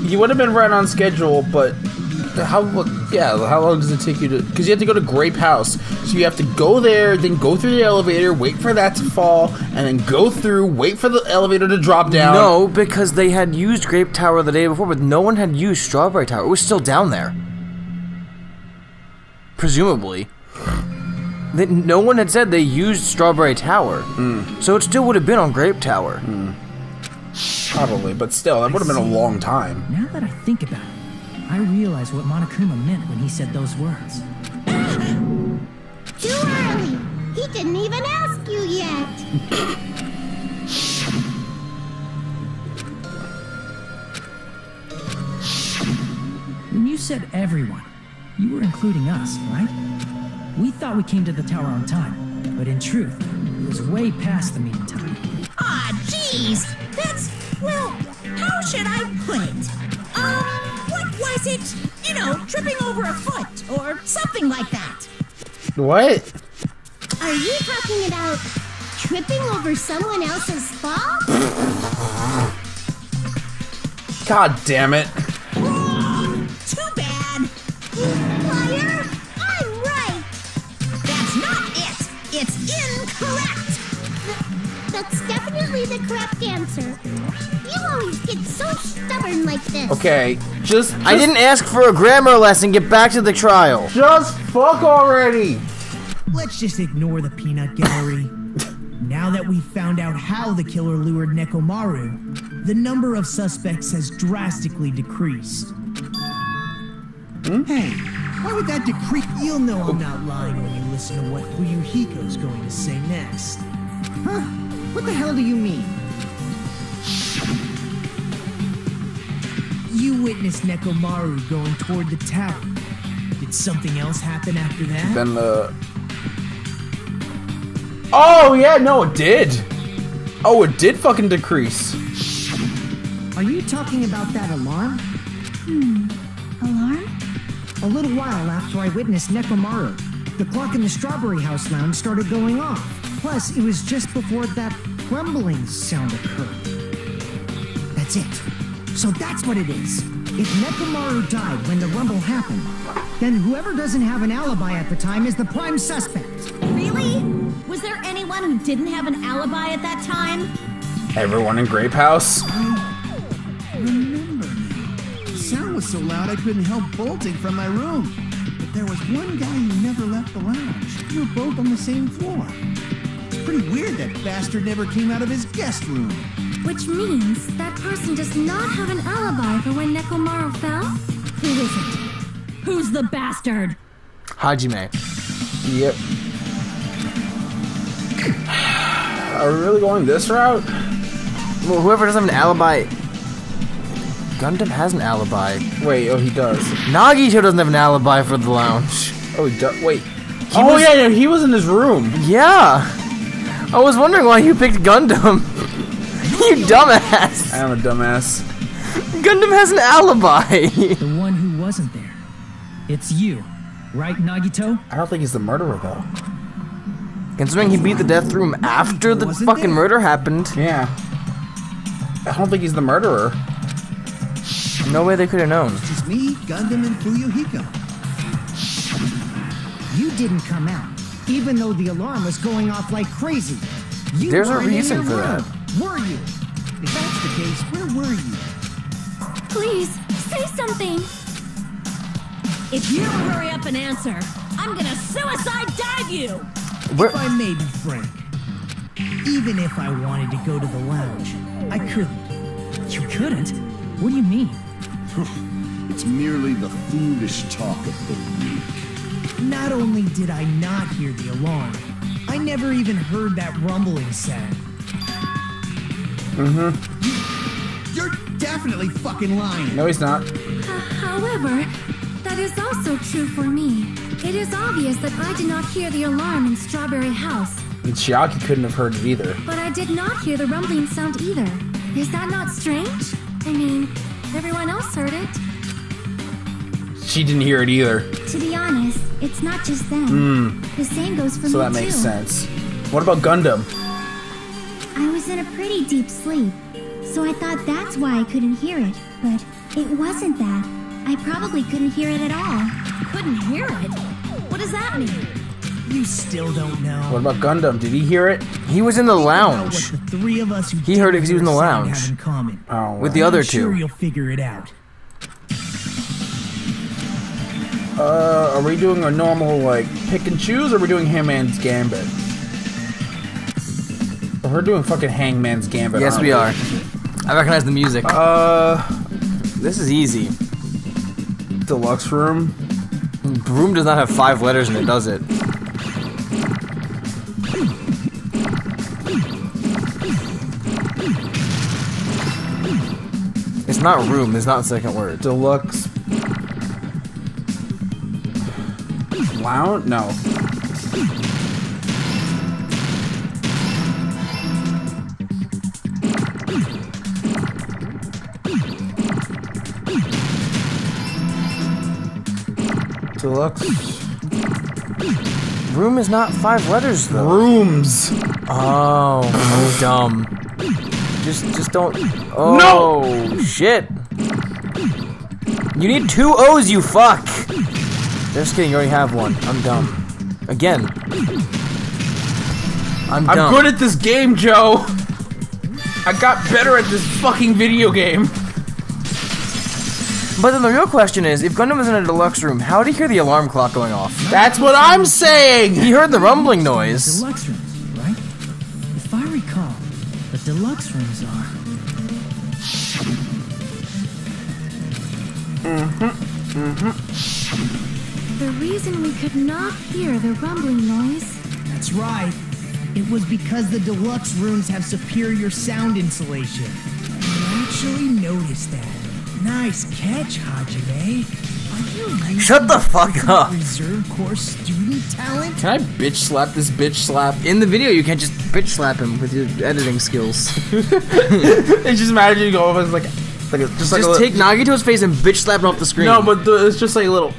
he would have been right on schedule, but how long does it take you to? Because you have to go to Grape House, so you have to go there, then go through the elevator, wait for that to fall, and then go through, wait for the elevator to drop down. No, because they had used Grape Tower the day before, but no one had used Strawberry Tower. It was still down there. Presumably. No one had said they used Strawberry Tower. So it still would have been on Grape Tower. Probably, but still, that would have been a long time. Now that I think about it, I realize what Monokuma meant when he said those words. Too early. He didn't even ask you yet. When you said everyone, you were including us, right? We thought we came to the tower on time, but in truth, it was way past the meeting time. Ah, jeez. That's, well, how should I put it? What was it? You know, tripping over a foot or something like that. What? Are you talking about tripping over someone else's fall? God damn it. Too bad. Liar! I'm right! That's not it. It's incorrect. That's definitely the correct answer. You always get so stubborn like this. Okay, just I didn't ask for a grammar lesson. Get back to the trial. Just fuck already. Let's just ignore the peanut gallery. Now that we've found out how the killer lured Nekomaru, the number of suspects has drastically decreased. Hey, why would that decrease? You'll know I'm not lying when you listen to what Fuyuhiko's going to say next. Huh? What the hell do you mean? You witnessed Nekomaru going toward the tower. Did something else happen after that? Then oh yeah, no, it did. Oh, it did fucking decrease. Are you talking about that alarm? Alarm? A little while after I witnessed Nekomaru, the clock in the Strawberry House lounge started going off. Plus, it was just before that rumbling sound occurred. That's it. So that's what it is. If Nekomaru died when the rumble happened, then whoever doesn't have an alibi at the time is the prime suspect. Really? Was there anyone who didn't have an alibi at that time? Everyone in Grape House. Remember now. The sound was so loud I couldn't help bolting from my room. But there was one guy who never left the lounge. We were both on the same floor. It's pretty weird that bastard never came out of his guest room. Which means that person does not have an alibi for when Nekomaru fell? Who is it? Who's the bastard? Hajime. Yep. Are we really going this route? Well, whoever doesn't have an alibi... Gundam has an alibi. Wait, oh, he does. Nagito doesn't have an alibi for the lounge. Oh, he does. Wait. Oh, yeah, he was in his room. Yeah. I was wondering why you picked Gundam. You dumbass. I am a dumbass. Gundam has an alibi. The one who wasn't there. It's you, right, Nagito? I don't think he's the murderer, though. Considering he beat the death room after the fucking murder happened. Yeah. I don't think he's the murderer. No way they could have known. Just me, Gundam, and Fuyuhiko. You didn't come out, even though the alarm was going off like crazy. You There's a weren't in reason your for room, that. were you? If that's the case, where were you? Please, say something. If you don't hurry up and answer, I'm gonna suicide dive you! If I may be frank, even if I wanted to go to the lounge, I couldn't. You couldn't? What do you mean? It's merely the foolish talk of the weak. Not only did I not hear the alarm, I never even heard that rumbling sound. You're definitely fucking lying. No, he's not. However, that is also true for me. It is obvious that I did not hear the alarm in Strawberry House. And Chiaki couldn't have heard it either. But I did not hear the rumbling sound either. Is that not strange? I mean, everyone else heard it. She didn't hear it either. To be honest, it's not just them. The same goes for me So that too. makes sense. What about Gundam? I was in a pretty deep sleep, so I thought that's why I couldn't hear it, but it wasn't that. I probably couldn't hear it at all. Couldn't hear it? What does that mean? You still don't know. What about Gundam? Did he hear it? He was in the Think about lounge. what the three of us who He heard it 'cause he was in the didn't hear lounge. have in common. Oh, With the other I'm sure two. you'll figure it out. Are we doing a normal, like, pick and choose, or are we doing Hangman's Gambit? We're doing fucking Hangman's Gambit. Yes, aren't we are. I recognize the music. This is easy. Deluxe room. Room does not have 5 letters in it, does it? It's not room, it's not a second word. Deluxe. Lounge? No. Deluxe. Room is not 5 letters though. Rooms. Oh, I'm dumb. Just don't. Oh, No! Shit. You need 2 O's, you fuck. Just kidding, you already have one. I'm dumb. Again. I'm dumb. I'm good at this game, Joe. I got better at this fucking video game. But then the real question is, if Gundam was in a deluxe room, how did he hear the alarm clock going off? That's what I'm saying. He heard the rumbling noise. Deluxe rooms, right? If I recall, the deluxe rooms are. The reason we could not hear the rumbling noise. That's right. It was because the deluxe rooms have superior sound insulation. I actually noticed that. Nice catch, Hajime. Are you really Shut the fuck up. reserve course student talent? Can I bitch slap this bitch slap? In the video, you can't just bitch slap him with your editing skills. It's just imagine you go over and it's like a, just like a Just take Nagito's face and bitch slap it off the screen. No, but it's just like a little,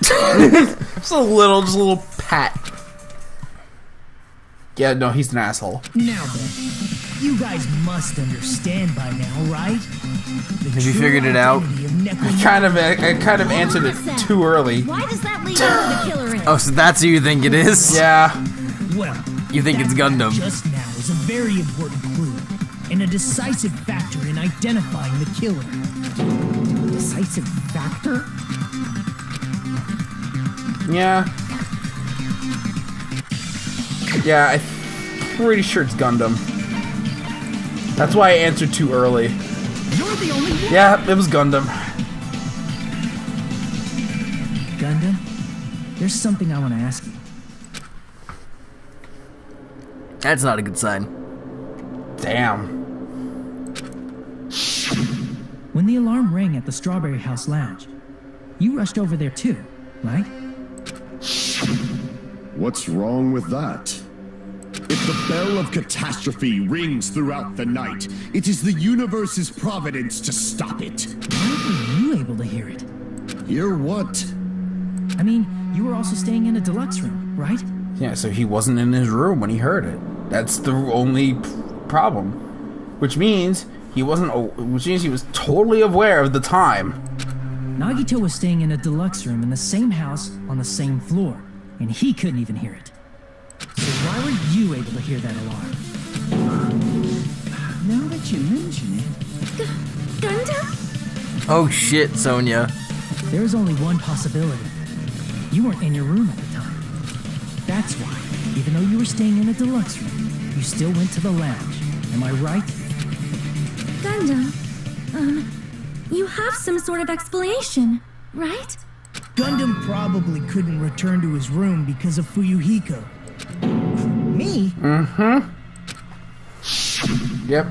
just a little pat. Yeah, no, he's an asshole. Now then, you guys must understand by now, right? Have you figured it out? I kind of answered it too early. Why does that lead to who the killer is? Oh, so that's who you think it is? Yeah. Well, You think it's Gundam. just now is a very important clue and a decisive factor in identifying the killer. Decisive factor? Yeah. Yeah, I'm pretty sure it's Gundam. That's why I answered too early. You're the only one. Yeah, it was Gundam. Gundam, there's something I want to ask you. That's not a good sign. Damn. When the alarm rang at the Strawberry House Lounge, you rushed over there too, right? What's wrong with that? If the bell of catastrophe rings throughout the night, it is the universe's providence to stop it. Why were you able to hear it? Hear what? I mean, you were also staying in a deluxe room, right? Yeah, so he wasn't in his room when he heard it. That's the only problem. Which means he wasn't. Which means he was totally aware of the time. Nagito was staying in a deluxe room in the same house on the same floor, and he couldn't even hear it. So why were you able to hear that alarm? Now that you mention it. Gundam? Oh shit, Sonia. There's only one possibility. You weren't in your room at the time. That's why, even though you were staying in a deluxe room, you still went to the lounge. Am I right? Gundam, you have some sort of explanation, right? Gundam probably couldn't return to his room because of Fuyuhiko. Me? Yep.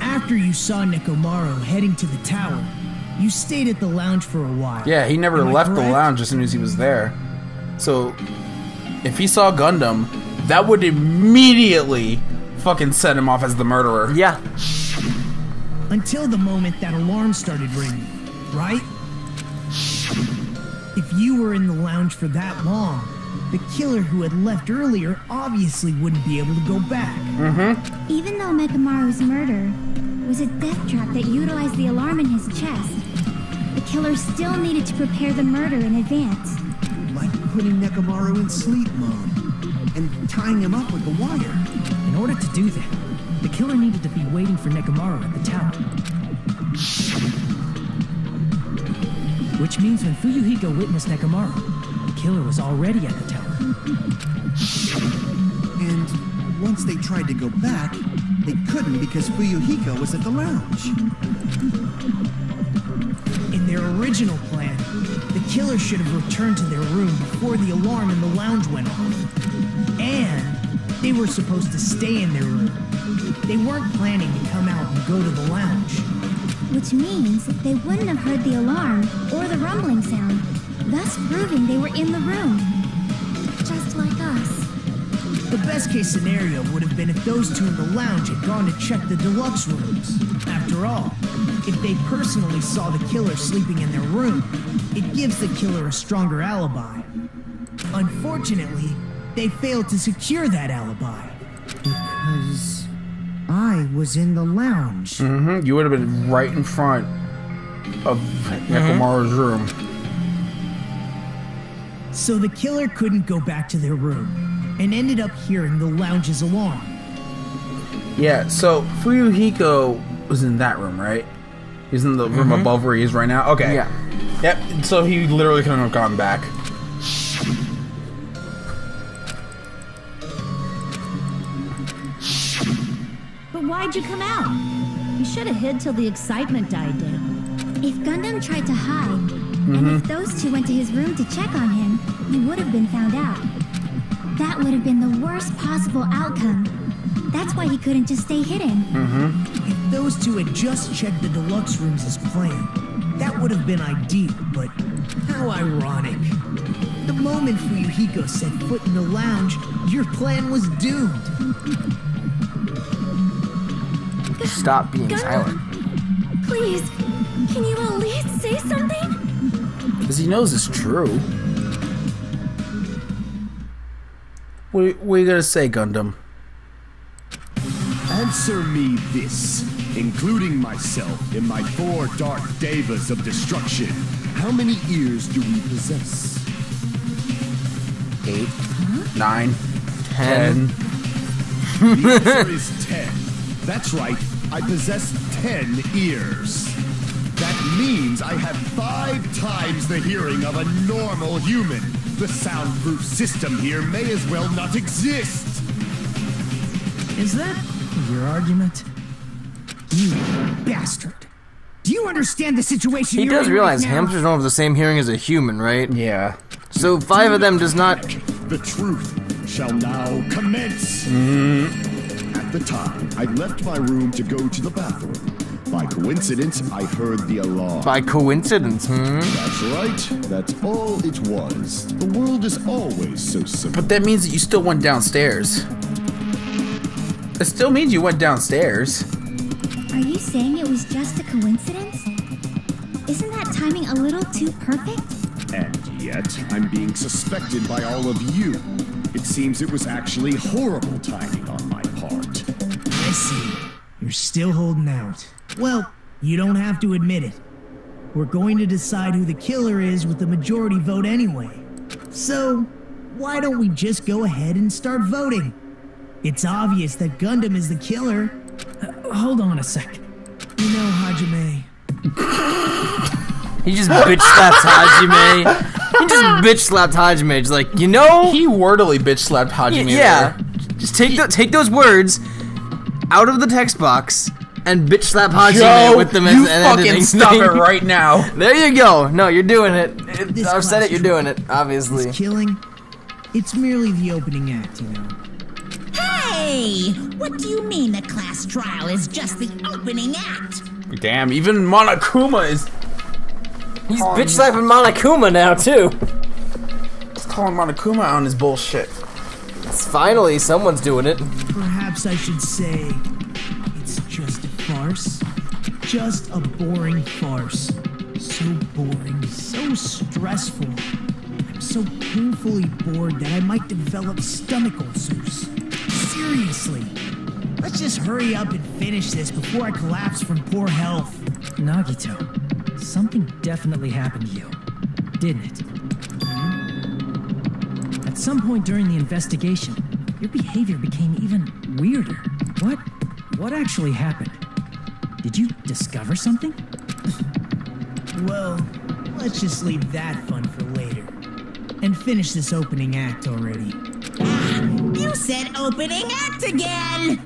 After you saw Nekomaru heading to the tower, you stayed at the lounge for a while. Yeah, he never Am I left the correct? lounge as soon as he was there. So, if he saw Gundam, that would immediately fucking set him off as the murderer. Yeah. Until the moment that alarm started ringing, right? If you were in the lounge for that long, the killer who had left earlier obviously wouldn't be able to go back. Even though Mekamaru's murder was a death trap that utilized the alarm in his chest, the killer still needed to prepare the murder in advance. Like putting Nekomaru in sleep mode and tying him up with the wire. In order to do that, the killer needed to be waiting for Nekomaru at the tower. Which means when Fuyuhiko witnessed Nekomaru, the killer was already at the tower. And once they tried to go back, they couldn't because Fuyuhiko was at the lounge. In their original plan, the killer should have returned to their room before the alarm in the lounge went off. And they were supposed to stay in their room. They weren't planning to come out and go to the lounge. Which means they wouldn't have heard the alarm or the rumbling sound, thus proving they were in the room. Just like us. The best case scenario would have been if those two in the lounge had gone to check the deluxe rooms. After all, if they personally saw the killer sleeping in their room, it gives the killer a stronger alibi. Unfortunately, they failed to secure that alibi. Because I was in the lounge. You would have been right in front of Nekomaru's room. So the killer couldn't go back to their room and ended up hearing the lounge's alarm. Yeah, so Fuyuhiko was in that room, right? He's in the room above where he is right now? Okay. Yeah. Yep, so he literally couldn't have gone back. But why'd you come out? You should have hid till the excitement died down. If Gundam tried to hide, and if those two went to his room to check on him, he would have been found out. That would have been the worst possible outcome. That's why he couldn't just stay hidden. If those two had just checked the deluxe rooms as planned, that would have been ideal, but how ironic. The moment Fuyuhiko set foot in the lounge, your plan was doomed. Stop being silent. Please, can you at least say something? Because he knows it's true. What are you gonna say, Gundam? Answer me this, including myself in my 4 dark devas of destruction. How many ears do we possess? 8, 9, 10. The answer is 10. That's right, I possess 10 ears. That means I have 5 times the hearing of a normal human. The soundproof system here may as well not exist. Is that your argument? You bastard. Do you understand the situation He you're does in realize right now? hamsters don't have the same hearing as a human, right? Yeah. So 5 of them does not... The truth shall now commence. At the time, I left my room to go to the bathroom. By coincidence, I heard the alarm. By coincidence, That's right. That's all it was. The world is always so simple. But that means that you still went downstairs. It still means you went downstairs. Are you saying it was just a coincidence? Isn't that timing a little too perfect? And yet, I'm being suspected by all of you. It seems it was actually horrible timing on my part. I see. You're still holding out. Well, you don't have to admit it. We're going to decide who the killer is with the majority vote anyway. So, why don't we just go ahead and start voting? It's obvious that Gundam is the killer. Hold on a sec. You know, Hajime. He just bitch slapped Hajime. He just bitch slapped Hajime. Just like, you know... He wordily bitch slapped Hajime. Yeah. Just take those words out of the text box and bitch slap Hajime Joe, with them you as an fucking editing stop thing. it right now. There you go. No, you're doing it. This I've said it, class you're doing it, obviously. This killing, it's merely the opening act, you know. Hey! What do you mean the class trial is just the opening act? Damn, even Monokuma is... He's bitch slapping Monokuma now, too. He's calling Monokuma on his bullshit. Finally, someone's doing it. Perhaps I should say, it's just a farce. Just a boring farce. So boring, so stressful. I'm so painfully bored that I might develop stomach ulcers. Seriously. Let's just hurry up and finish this before I collapse from poor health. Nagito, something definitely happened to you, didn't it? At some point during the investigation, your behavior became even weirder. What actually happened? Did you discover something? Well, let's just leave that fun for later. And finish this opening act already. You said opening act again!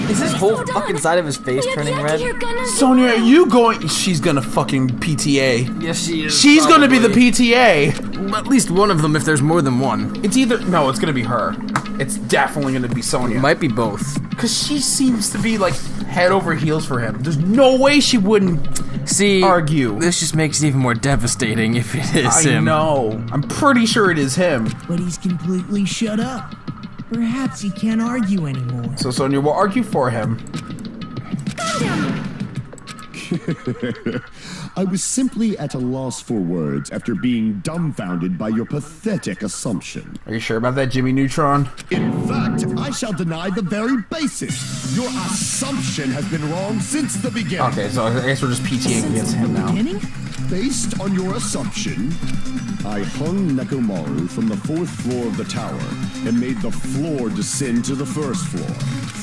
Is his whole fucking side of his face turning red? Sonia, are you going? She's gonna fucking PTA. Yes, she is. She's gonna be the PTA. At least one of them if there's more than one. It's either no, it's gonna be her. It's definitely gonna be Sonia. It might be both. Cause she seems to be like head over heels for him. There's no way she wouldn't argue. This just makes it even more devastating if it is him. I know. I'm pretty sure it is him. But he's completely shut up. Perhaps he can't argue anymore. So Sonia will argue for him. I was simply at a loss for words after being dumbfounded by your pathetic assumption. Are you sure about that, Jimmy Neutron? In fact, I shall deny the very basis. Your assumption has been wrong since the beginning. Okay, so I guess we're just PTAing against him now. Based on your assumption, I hung Nekomaru from the 4th floor of the tower and made the floor descend to the 1st floor.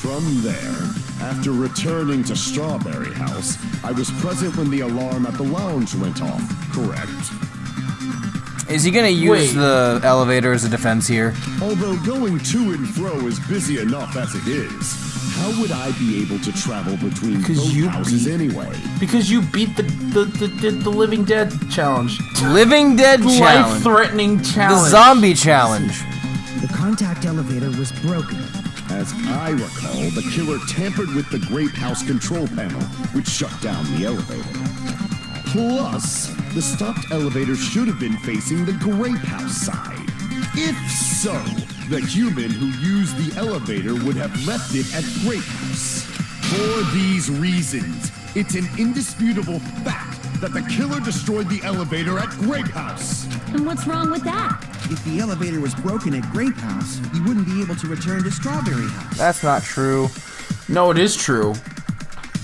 From there, after returning to Strawberry House, I was present when the alarm at the lounge went off, correct? Is he gonna use the elevator as a defense here? Although going to and fro is busy enough as it is, how would I be able to travel between both houses anyway? Because you beat the Living Dead challenge. Living Dead challenge. Life-threatening challenge. The zombie challenge. The contact elevator was broken. As I recall, the killer tampered with the Grape House control panel, which shut down the elevator. Plus, the stopped elevator should have been facing the Grape House side. If so, the human who used the elevator would have left it at Grape House. For these reasons, it's an indisputable fact that the killer destroyed the elevator at Grape House. And what's wrong with that? If the elevator was broken at Grape House, he wouldn't be able to return to Strawberry House. That's not true. No, it is true.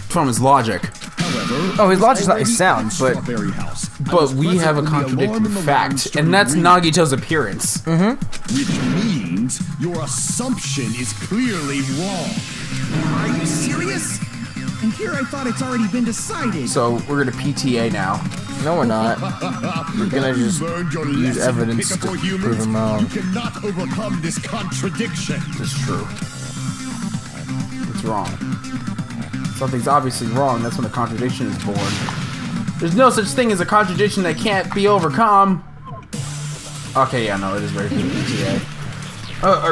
From his logic. However, his logic's not sound, but we have a contradicting fact, and that's Nagito's appearance. Which means your assumption is clearly wrong. Are you serious? And here I thought it's already been decided. So we're gonna PTA now. No, we're not. We're gonna just use evidence to prove him wrong. You cannot overcome this contradiction. It's true. It's wrong. Something's obviously wrong. That's when a contradiction is born. There's no such thing as a contradiction that can't be overcome. Okay, yeah, no, it is regular PTA.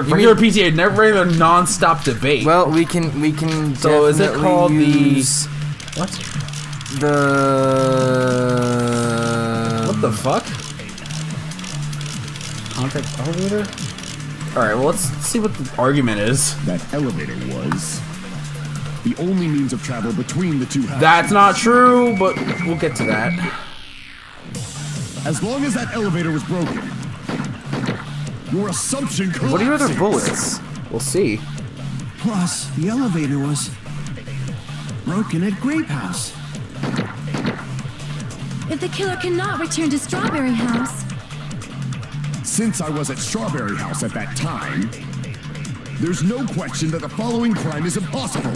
Regular PTA, never regular non-stop debate. Well, we can. So is it called use what? What the fuck? Contact elevator? Alright, well let's see what the argument is. That elevator was the only means of travel between the two houses. That's not true, but we'll get to that. As long as that elevator was broken, your assumption collapses. What are your other bullets? We'll see. Plus, the elevator was broken at Grape House. If the killer cannot return to Strawberry House... Since I was at Strawberry House at that time, there's no question that the following crime is impossible.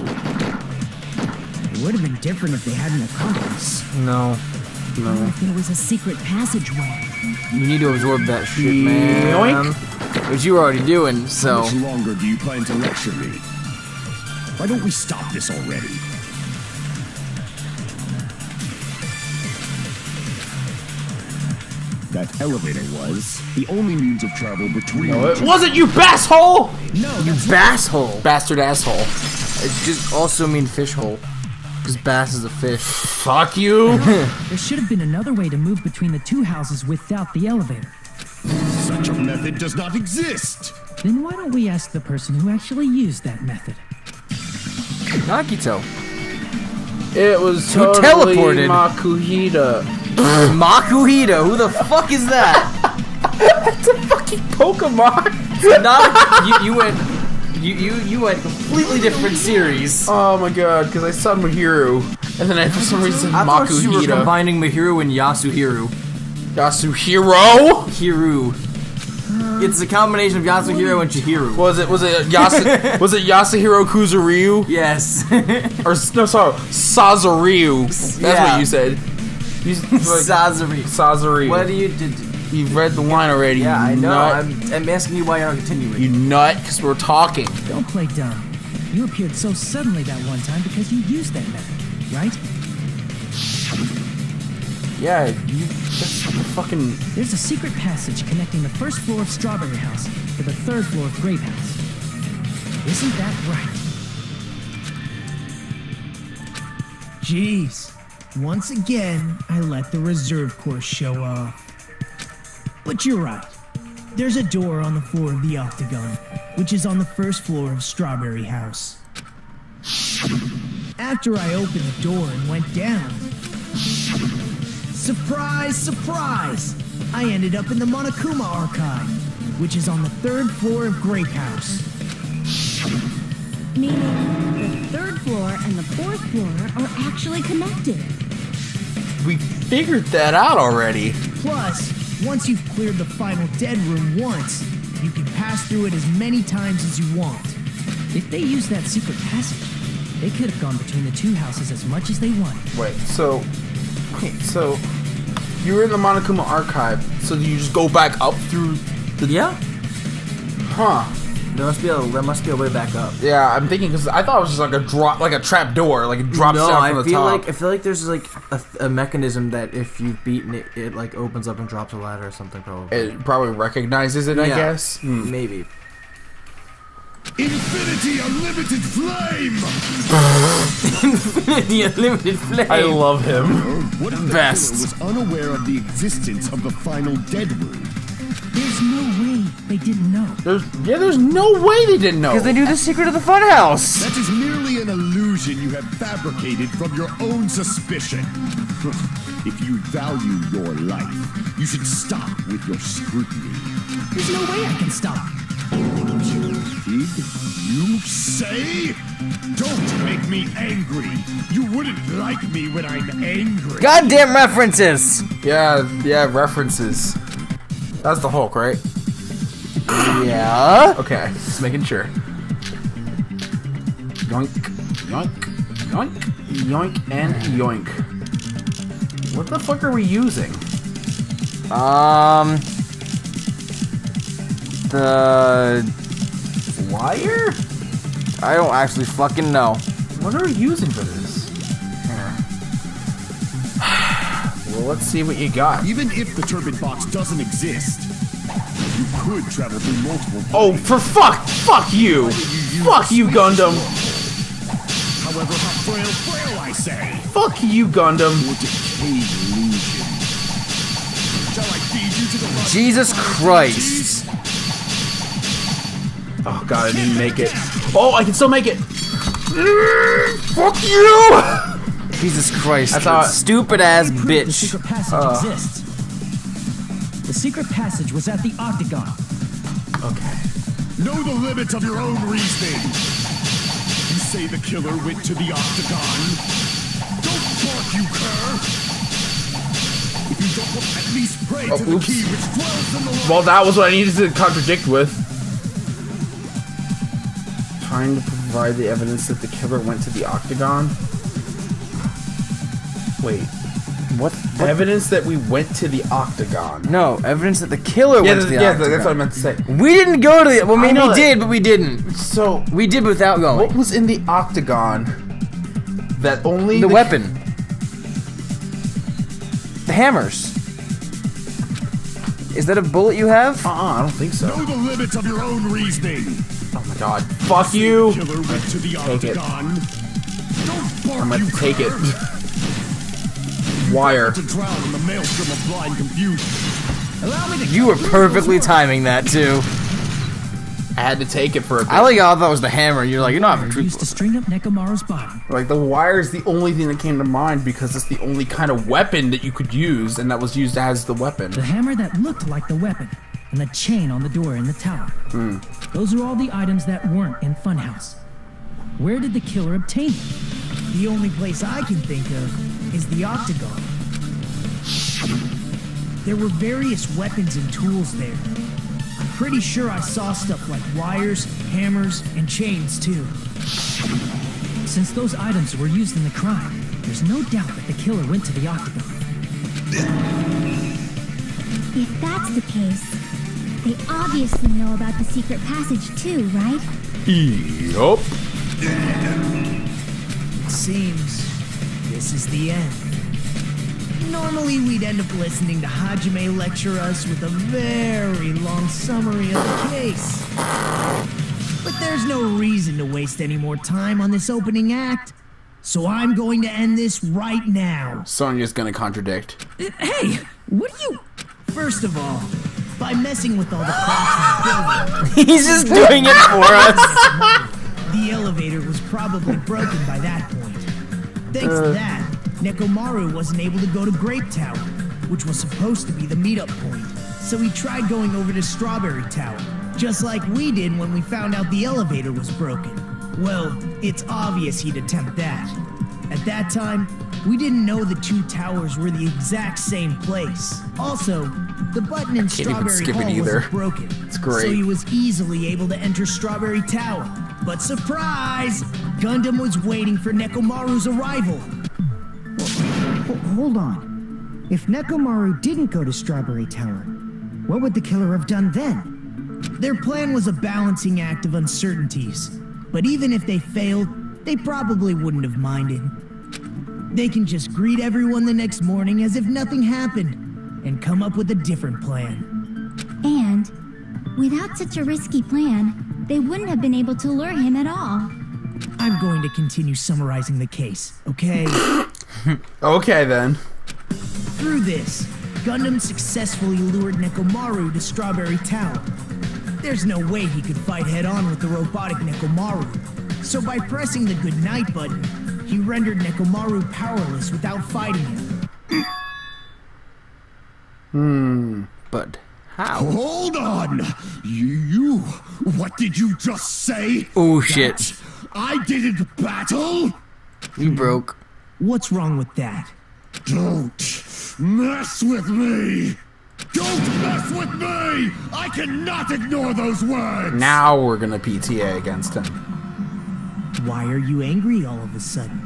It would have been different if they had an accomplice. No. What if there was a secret passageway? You need to absorb that shit, man. Yoink. Which you were already doing, so. How much longer do you plan to lecture me? Why don't we stop this already? That elevator was the only means of travel between. No, it wasn't, you basshole! No, you basshole. Bastard asshole. It just also mean fish hole. Because bass is a fish. Fuck you! There should have been another way to move between the two houses without the elevator. Such a method does not exist! Then why don't we ask the person who actually used that method? Nagito. It was Who totally teleported? Makuhita. Makuhita? Who the fuck is that? That's a fucking Pokemon. Not you went completely different series. Oh my god, because I saw Mahiru, and then I for some reason I thought you were Makuhita. combining Mahiru and Yasuhiro. Yasuhiro? Hiru. It's a combination of Yasuhiro and Chihiro. Was it Yasuhiro Kuzuryu? Yes. Or no, sorry, Sazuryu. That's what you said. Sazuryu. What do you You've read the line already. Yeah, I know. Nut. I'm asking you why you're not continuing. You nut, because we're talking. Don't play dumb. You appeared so suddenly that one time because you used that method, right? Yeah, you just fucking... There's a secret passage connecting the first floor of Strawberry House to the third floor of Grape House. Isn't that right? Jeez. Once again, I let the reserve course show off. But you're right. There's a door on the floor of the Octagon, which is on the first floor of Strawberry House. After I opened the door and went down, surprise, surprise! I ended up in the Monokuma Archive, which is on the third floor of Grape House. Meaning, the third floor and the fourth floor are actually connected. We figured that out already. Plus, once you've cleared the final dead room once, you can pass through it as many times as you want. If they used that secret passage, they could have gone between the two houses as much as they wanted. Wait, so you were in the Monokuma Archive, so you just go back up through the... Yeah. Huh. There must be a way back up. Yeah, I'm thinking, because I thought it was just like a drop, like a trap door, like it drops down from the top. I feel like there's like a mechanism that if you've beaten it, it like opens up and drops a ladder or something. Probably. It probably recognizes it, I guess. Maybe. Infinity Unlimited Flame! Infinity Unlimited Flame! I love him. What if the killer was unaware of the existence of the final dead room? There's no way they didn't know. There's no way they didn't know. Because they knew the secret of the funhouse. That is merely an illusion you have fabricated from your own suspicion. If you value your life, you should stop with your scrutiny. There's no way I can stop. Did you say? Don't make me angry. You wouldn't like me when I'm angry. Goddamn references! Yeah, references. That's the Hulk, right? Yeah. Okay, just making sure. Yoink, yoink, yoink, yoink, and yoink. What the fuck are we using? The wire? I don't actually fucking know. What are we using for this? Here. Well, let's see what you got. Even if the turbid box doesn't exist, you could travel through multiple planes. Oh, for fuck you! Fuck you, Gundam! However, how frail I say! Fuck you, Gundam! Or decayed illusion. Shall I feed you to the lust? Jesus Christ! Oh god, I didn't make it. Oh, I can still make it! Fuck you! Jesus Christ! I thought stupid ass The bitch. secret passage exists. The secret passage was at the Octagon. Okay. Know the limits of your own reasoning. You say the killer went to the Octagon. Don't bark, you cur! If you don't at least pray to the key which dwells in the light. Well, that was what I needed to contradict with. Trying to provide the evidence that the killer went to the Octagon. Wait. What? Evidence that we went to the Octagon. No, evidence that the killer went to the Octagon. That's what I meant to say. We didn't go to the... Well, I mean, we did, but we didn't. So... We did without going. What was in the Octagon that only... The weapon. The hammers. Is that a bullet you have? I don't think so. Know the limits of your own reasoning. Oh my god. Fuck you! The killer went to the Octagon. Don't bark, I'm gonna you take cur. it. Wire. To drown in the maelstrom of blind confusion. Allow me to... You were perfectly timing that, too. I had to take it for a bit. I like how that was the hammer. You're like, you're not having Used to string up Nekomaru's body. Like, the wire is the only thing that came to mind because it's the only kind of weapon that you could use, and that was used as the weapon. The hammer that looked like the weapon and the chain on the door in the tower. Those are all the items that weren't in Funhouse. Where did the killer obtain them? The only place I can think of is the Octagon. There were various weapons and tools there. I'm pretty sure I saw stuff like wires, hammers, and chains too. Since those items were used in the crime, there's no doubt that the killer went to the Octagon. If that's the case, they obviously know about the secret passage too, right? Yup. It seems this is the end. Normally we'd end up listening to Hajime lecture us with a very long summary of the case. But there's no reason to waste any more time on this opening act, so I'm going to end this right now. Sonya's gonna contradict. Hey, what do you... First of all, by messing with all the props in the building... He's just doing it for us. The elevator was probably broken by that point. Thanks to that, Nekomaru wasn't able to go to Grape Tower, which was supposed to be the meetup point. So he tried going over to Strawberry Tower, just like we did when we found out the elevator was broken. Well, it's obvious he'd attempt that. At that time, we didn't know the two towers were the exact same place. Also, the button in Strawberry Hall wasn't broken. It's great. So he was easily able to enter Strawberry Tower. But surprise! Gundam was waiting for Nekomaru's arrival. Hold on. If Nekomaru didn't go to Strawberry Tower, what would the killer have done then? Their plan was a balancing act of uncertainties. But even if they failed, they probably wouldn't have minded. They can just greet everyone the next morning as if nothing happened, and come up with a different plan. And, without such a risky plan, they wouldn't have been able to lure him at all. I'm going to continue summarizing the case, okay? Okay, then. Through this, Gundam successfully lured Nekomaru to Strawberry Tower. There's no way he could fight head-on with the robotic Nekomaru. So by pressing the goodnight button, he rendered Nekomaru powerless without fighting him. But how? Hold on! You... What did you just say? Oh, shit. That I didn't battle? You broke. What's wrong with that? Don't mess with me! Don't mess with me! I cannot ignore those words! Now we're gonna PTA against him. Why are you angry all of a sudden?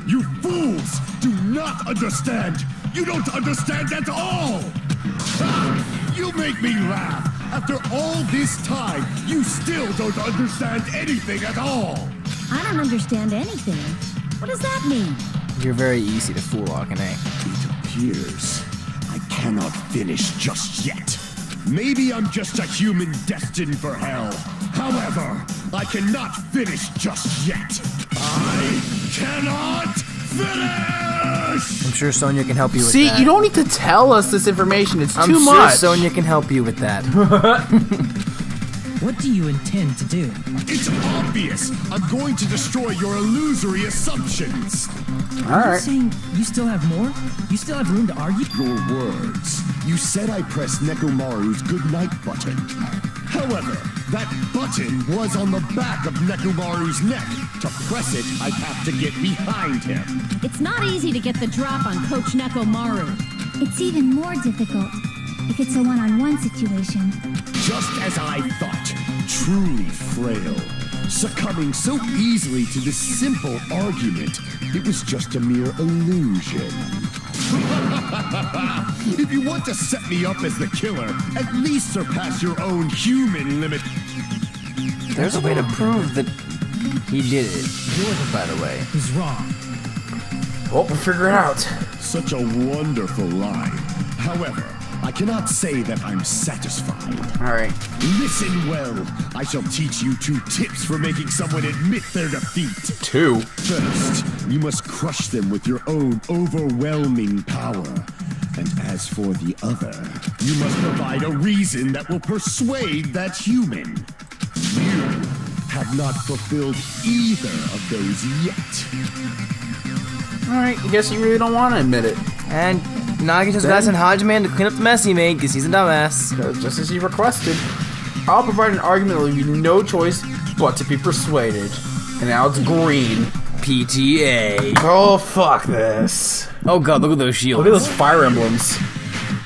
You fools do not understand! You don't understand at all! Ha! You make me laugh! After all this time, you still don't understand anything at all! I don't understand anything. What does that mean? You're very easy to fool, Akane. It appears I cannot finish just yet. Maybe I'm just a human destined for hell. However, I cannot finish just yet. I cannot finish! I'm sure Sonya can help you with See, that. you don't need to tell us this information. It's too I'm much. sure Sonya can help you with that. What do you intend to do? It's obvious. I'm going to destroy your illusory assumptions. Are you Alright. saying you still have more? You still have room to argue? Your words. You said I pressed Nekomaru's goodnight button. However, that button was on the back of Nekomaru's neck. To press it, I'd have to get behind him. It's not easy to get the drop on Coach Nekomaru. It's even more difficult if it's a one-on-one situation. Just as I thought, truly frail. Succumbing so easily to this simple argument, it was just a mere illusion. If you want to set me up as the killer, at least surpass your own human limit. There's a way to prove that he did it, by the way. Who's wrong? Well, we'll figure it out. Such a wonderful line. However, I cannot say that I'm satisfied. Alright. Listen well. I shall teach you 2 tips for making someone admit their defeat. 2. First, you must crush them with your own overwhelming power. And as for the other, you must provide a reason that will persuade that human. You have not fulfilled either of those yet. Alright, I guess you really don't want to admit it. And Nagito's gotta send Hajime to clean up the mess he made because he's a dumbass. Just as he requested. I'll provide an argument that will leave you no choice but to be persuaded. And now it's green. PTA. Oh, fuck this. Oh god, look at those shields. Look at those fire emblems.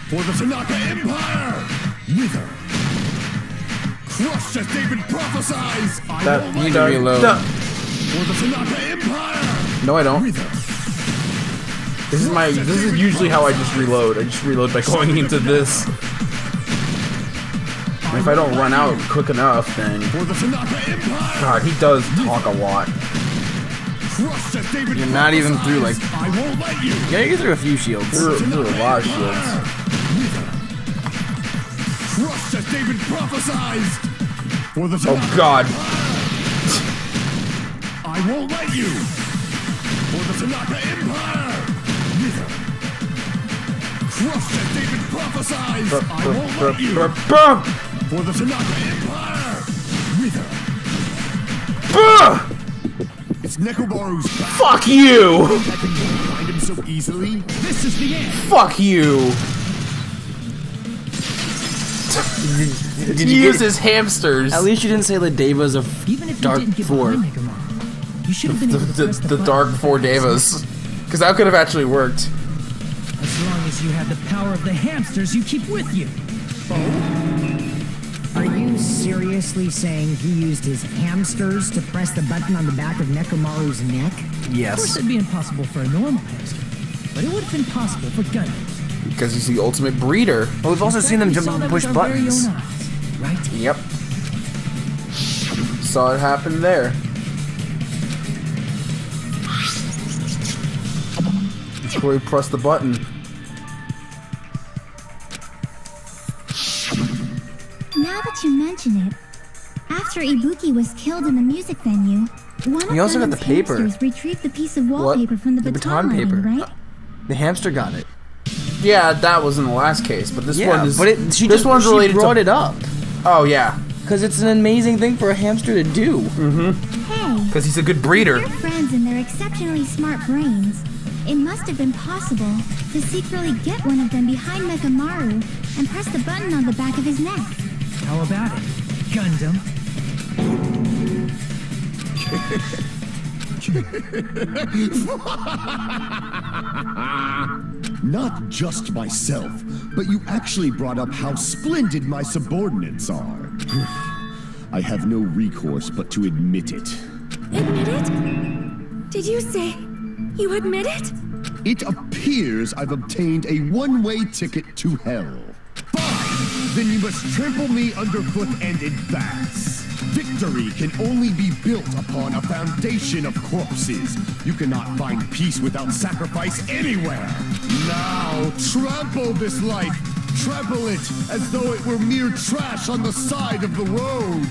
For the Tanaka Empire! Wither! Crushed as David prophesies! That, you need to reload. For the Tanaka Empire! No, I don't. Wither! This is usually how I just reload. I just reload by going into this. And if I don't run out quick enough, then... For the Tanaka Empire! God, he does talk a lot. Crushed as David You're not even through, like... I won't let you! Yeah, you're through a few shields. Through a lot of shields. Crushed as David prophesies! For the Oh god. I won't let you! For the Tanaka Empire! Wither! Crushed as David prophesies! I won't let you! For the Tanaka Empire! Wither! It's Nekomaru's back! Fuck you! I can find him so easily? This is the end. Fuck you! Did He you uses hamsters. At least you didn't say the Devas of Even if you Dark didn't get 4. behind Nekomaru, you should have been able to press The button Dark 4 Devas. Because that could have actually worked. as long as you have the power of the hamsters you keep with you. Are you seriously saying he used his hamsters to press the button on the back of Nekomaru's neck? Of course, Yes. it'd be impossiple for a normal hamster, but it would have been possible for Gundam. Because he's the ultimate breeder. Well, we've also seen them We jump saw up and that push with our very buttons. own eyes, right? Yep. Saw it happen there. Before he pressed the button. Now that you mention it, after Ibuki was killed in the music venue, one We of also got Gundam's the paper. hamsters retrieved the piece of wallpaper from the baton lighting, paper. right? The hamster got it. Yeah, that was in the last case, but this Yeah, one is. but this one's she related brought to. it up. Oh yeah, Because it's an amazing thing for a hamster to do. Hey, because he's a good breeder. your friends and their exceptionally smart brains. It must have been possible to secretly get one of them behind Nekomaru and press the button on the back of his neck. How about it, Gundam? Not just myself, but you actually brought up how splendid my subordinates are. I have no recourse but to admit it. Admit it? Did you say you admit it? It appears I've obtained a one-way ticket to hell. Fine! Then you must trample me underfoot and advance. Victory can only be built upon a foundation of corpses. You cannot find peace without sacrifice anywhere. Now, trample this life. Trample it as though it were mere trash on the side of the road.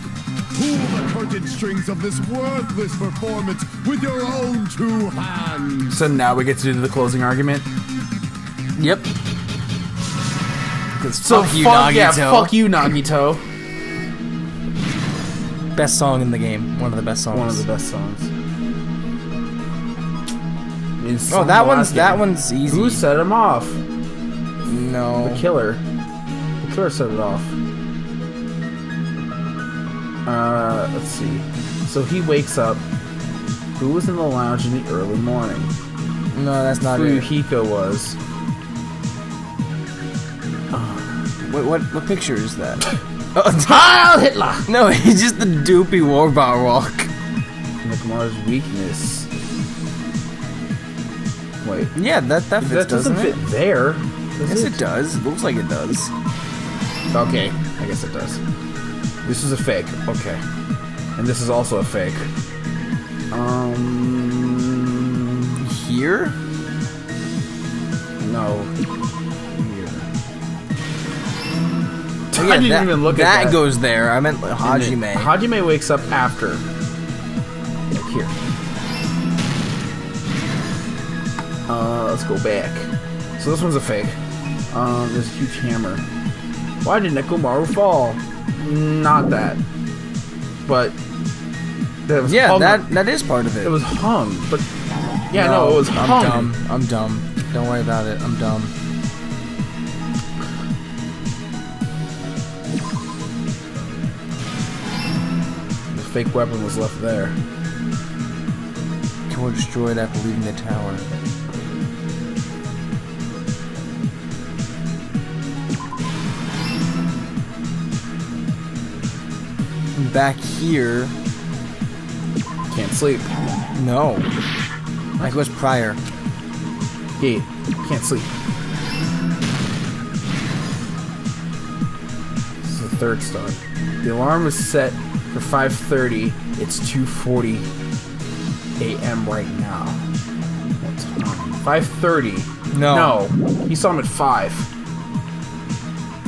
Pull the curtain strings of this worthless performance with your own two hands. So now we get to do the closing argument. Yep. So fuck you, fuck, yeah, Nagito. fuck you, Nagito. Best song in the game. One of the best songs. One of the best songs. Oh, that one's easy. Who set him off? No. The killer. The killer set it off. Let's see. So he wakes up. Who was in the lounge in the early morning? No, that's not it. Fuyuhiko was. Wait, what picture is that? Heil Hitler! No, he's just the doopy warbot walk. Nekomaru's weakness. Wait. Yeah, that fits, That doesn't fit there. Yes, it does. It looks like it does. Okay, I guess it does. This is a fake. Okay. And this is also a fake. Here? No. Oh, yeah, I didn't even look at that. That goes there. I meant Hajime. Hajime wakes up after. Here. Let's go back. So this one's a fake. There's a huge hammer. Why did Nekomaru fall? Not that. But that was hung. that is part of it. It was hung, but yeah, no, it was hung. I'm dumb. Don't worry about it. I'm dumb. fake weapon was left there. Tower destroyed after leaving the tower. Back here. Can't sleep. No. Like was prior. Gate. Can't sleep. This is the third star. The alarm was set for 5:30. It's 2:40 a.m. right now. What time? 5:30. No. He saw him at 5.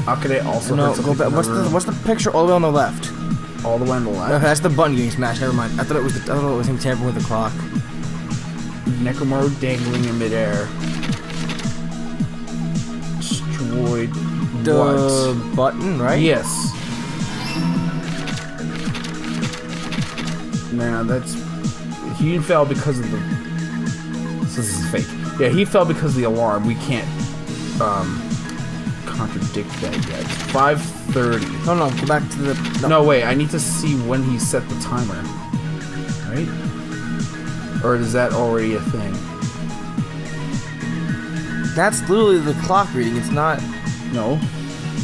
How could it also No, hurt go back. something? What's the picture all the way on the left? All the way on the left? No, that's the button getting smashed. Never mind. I thought it was him tampering with the clock. Nekomaru dangling in midair. Destroyed The what? button, right? Yes. Nah, that's... He fell because of the... This is fake. Yeah, he fell because of the alarm. We can't, contradict that yet. 5:30. No, go back to the... No, wait, I need to see when he set the timer. Right? Or is that already a thing? That's literally the clock reading, it's not... No.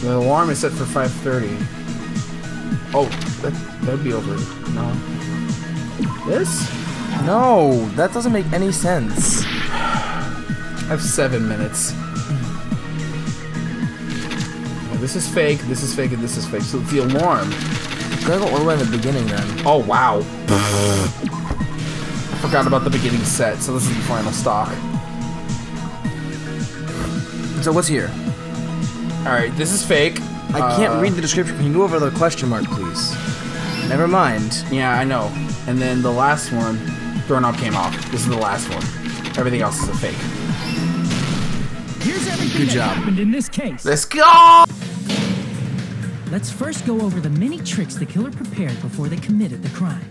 The alarm is set for 5:30. Oh, that'd be over. No. This? No, that doesn't make any sense. I have 7 minutes. Yeah, this is fake, this is fake, and this is fake. So it's the alarm. You gotta go all the way in the beginning then. Oh, wow. I forgot about the beginning set, so this is the final stock. So what's here? Alright, this is fake. I can't read the description. Can you go over the question mark, please? Never mind. Yeah, I know. And then the last one, doorknob came off. This is the last one. Everything else is a fake. Here's everything Good that job. happened in this case. Let's go! Let's first go over the many tricks the killer prepared before they committed the crime.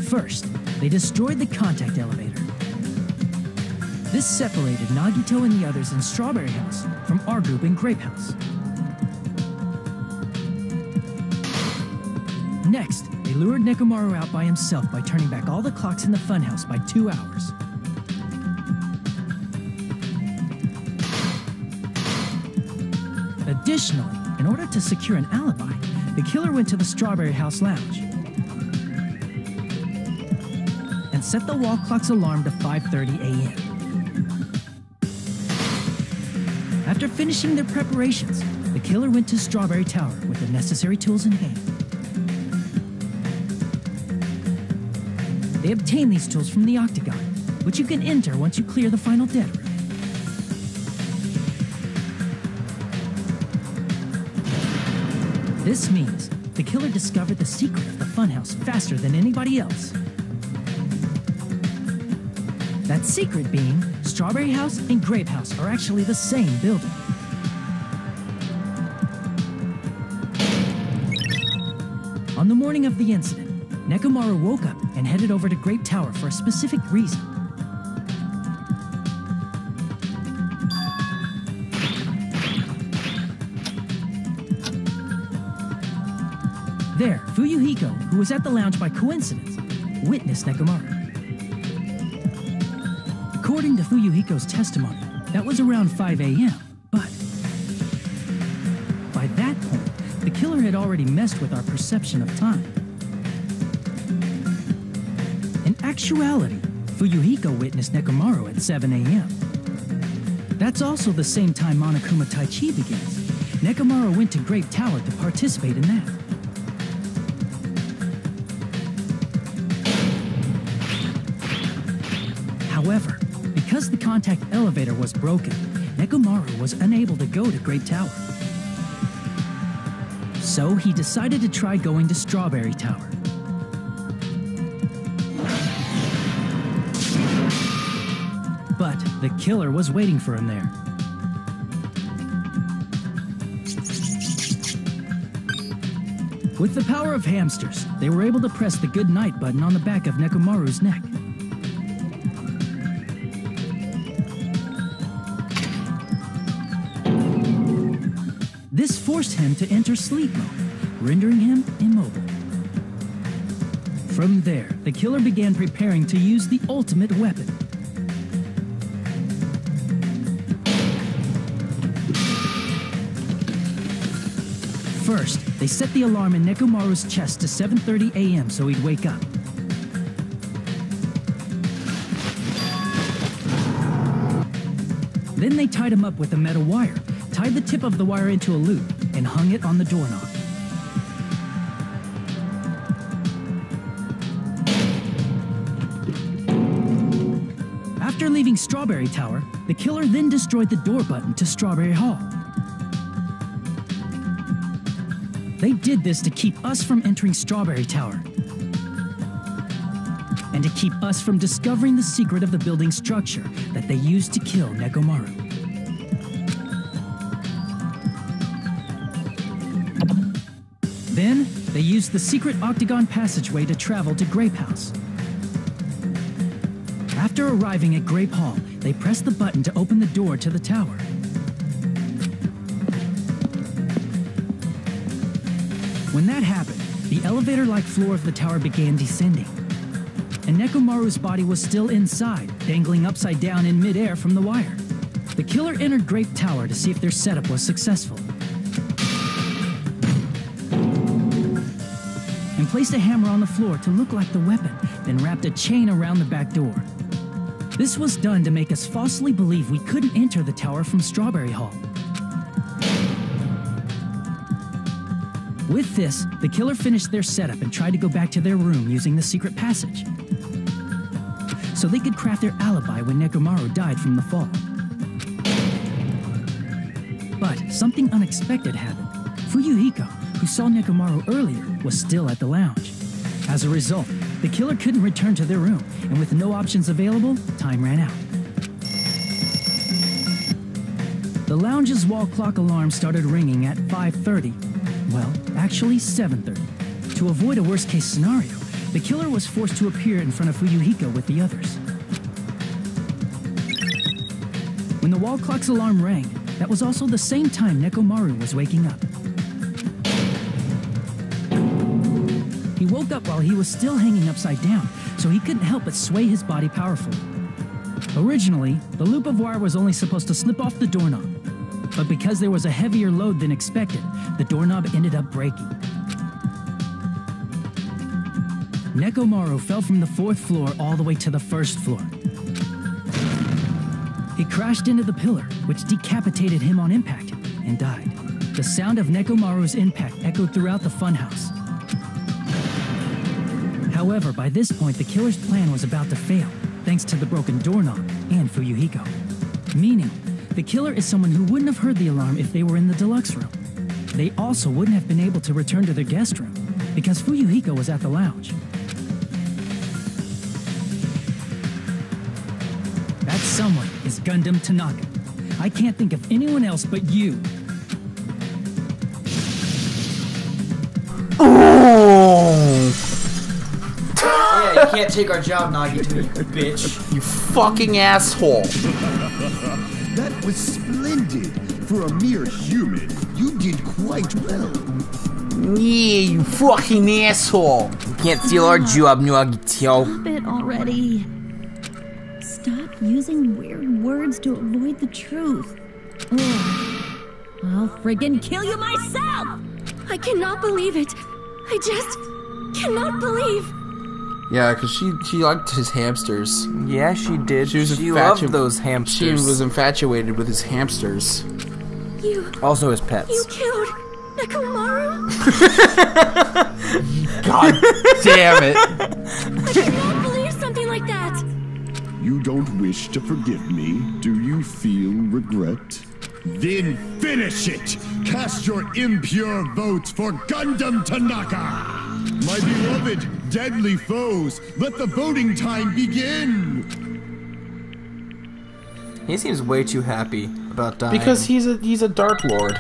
First, they destroyed the contact elevator. This separated Nagito and the others in Strawberry House from our group in Grape House. Next, they lured Nekomaru out by himself by turning back all the clocks in the funhouse by 2 hours. Additionally, in order to secure an alibi, the killer went to the Strawberry House lounge and set the wall clock's alarm to 5:30 a.m. After finishing their preparations, the killer went to Strawberry Tower with the necessary tools in hand. They obtained these tools from the Octagon, which you can enter once you clear the final dead room. This means the killer discovered the secret of the funhouse faster than anybody else. That secret being, Strawberry House and Grape House are actually the same building. On the morning of the incident, Nekomaru woke up and headed over to Grape Tower for a specific reason. There, Fuyuhiko, who was at the lounge by coincidence, witnessed Nekomaru. According to Fuyuhiko's testimony, that was around 5 a.m., but by that point, the killer had already messed with our perception of time. In actuality, Fuyuhiko witnessed Nekomaru at 7 a.m. That's also the same time Monokuma Tai Chi begins. Nekomaru went to Grape Tower to participate in that. However, because the contact elevator was broken, Nekomaru was unable to go to Grape Tower. So he decided to try going to Strawberry Tower. But the killer was waiting for him there. With the power of hamsters, they were able to press the good night button on the back of Nekomaru's neck. This forced him to enter sleep mode, rendering him immobile. From there, the killer began preparing to use the ultimate weapon. First, they set the alarm in Nekomaru's chest to 7:30 a.m. so he'd wake up. Then they tied him up with a metal wire, tied the tip of the wire into a loop, and hung it on the doorknob. After leaving Strawberry Tower, the killer then destroyed the door button to Strawberry Hall. They did this to keep us from entering Strawberry Tower, and to keep us from discovering the secret of the building's structure that they used to kill Nekomaru. Then, they used the secret octagon passageway to travel to Grape House. After arriving at Grape Hall, they pressed the button to open the door to the tower. When that happened, the elevator-like floor of the tower began descending, and Nekomaru's body was still inside, dangling upside down in midair from the wire. The killer entered Grape Tower to see if their setup was successful, and placed a hammer on the floor to look like the weapon, then wrapped a chain around the back door. This was done to make us falsely believe we couldn't enter the tower from Strawberry Hall. With this, the killer finished their setup and tried to go back to their room using the secret passage, so they could craft their alibi when Nekomaru died from the fall. But something unexpected happened. Fuyuhiko, who saw Nekomaru earlier, was still at the lounge. As a result, the killer couldn't return to their room, and with no options available, time ran out. The lounge's wall clock alarm started ringing at 5:30. Well, actually 7:30. To avoid a worst-case scenario, the killer was forced to appear in front of Fuyuhiko with the others. When the wall clock's alarm rang, that was also the same time Nekomaru was waking up. He woke up while he was still hanging upside down, so he couldn't help but sway his body powerfully. Originally, the loop of wire was only supposed to slip off the doorknob, but because there was a heavier load than expected, the doorknob ended up breaking. Nekomaru fell from the 4th floor all the way to the 1st floor. He crashed into the pillar, which decapitated him on impact, and died. The sound of Nekomaru's impact echoed throughout the funhouse. However, by this point, the killer's plan was about to fail, thanks to the broken doorknob and Fuyuhiko. Meaning, the killer is someone who wouldn't have heard the alarm if they were in the deluxe room. They also wouldn't have been able to return to their guest room, because Fuyuhiko was at the lounge. That someone is Gundam Tanaka. I can't think of anyone else but you. Yeah, you can't take our job, Nagito, you bitch. You fucking asshole. That was splendid. For a mere human, you did quite well. Yeah, you fucking asshole. You can't steal our job, Nagito. Stop it already. Stop using weird words to avoid the truth. Ugh. I'll friggin' kill you myself! I cannot believe it. I just cannot believe. Yeah, because she liked his hamsters. Yeah, she did. She loved those hamsters. She was infatuated with his hamsters. You... Also his pets. You killed Nekomaru? God damn it. I cannot believe something like that. You don't wish to forgive me, do you feel regret? Then finish it! Cast your impure votes for Gundam Tanaka! My beloved, deadly foes, let the voting time begin! He seems way too happy about dying. Because he's a Dark Lord.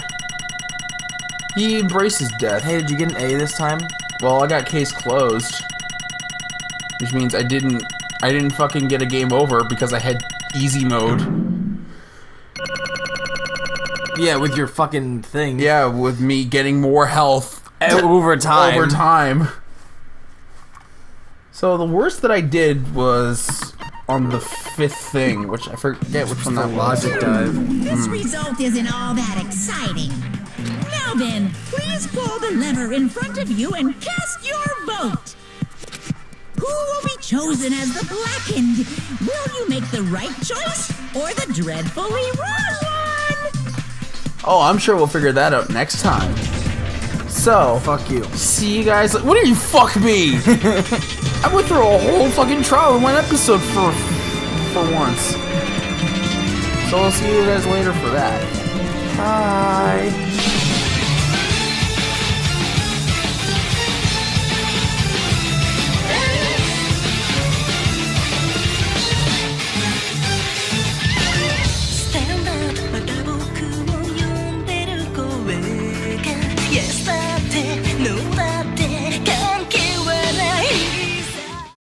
He embraces death. Hey, did you get an A this time? Well, I got case closed. Which means I didn't fucking get a game over because I had easy mode. Yeah, with your fucking thing. Yeah, with me getting more health over time. Over time. So the worst that I did was on the 5th thing, which I forget which one that was. Logic dive. This result isn't all that exciting. Now then, please pull the lever in front of you and cast your vote. Who will be chosen as the blackened? Will you make the right choice or the dreadfully wrong one? Oh, I'm sure we'll figure that out next time. So, fuck you. See you guys. What do you fuck me? I went through a whole fucking trial in one episode for once. So I'll see you guys later for that. Bye.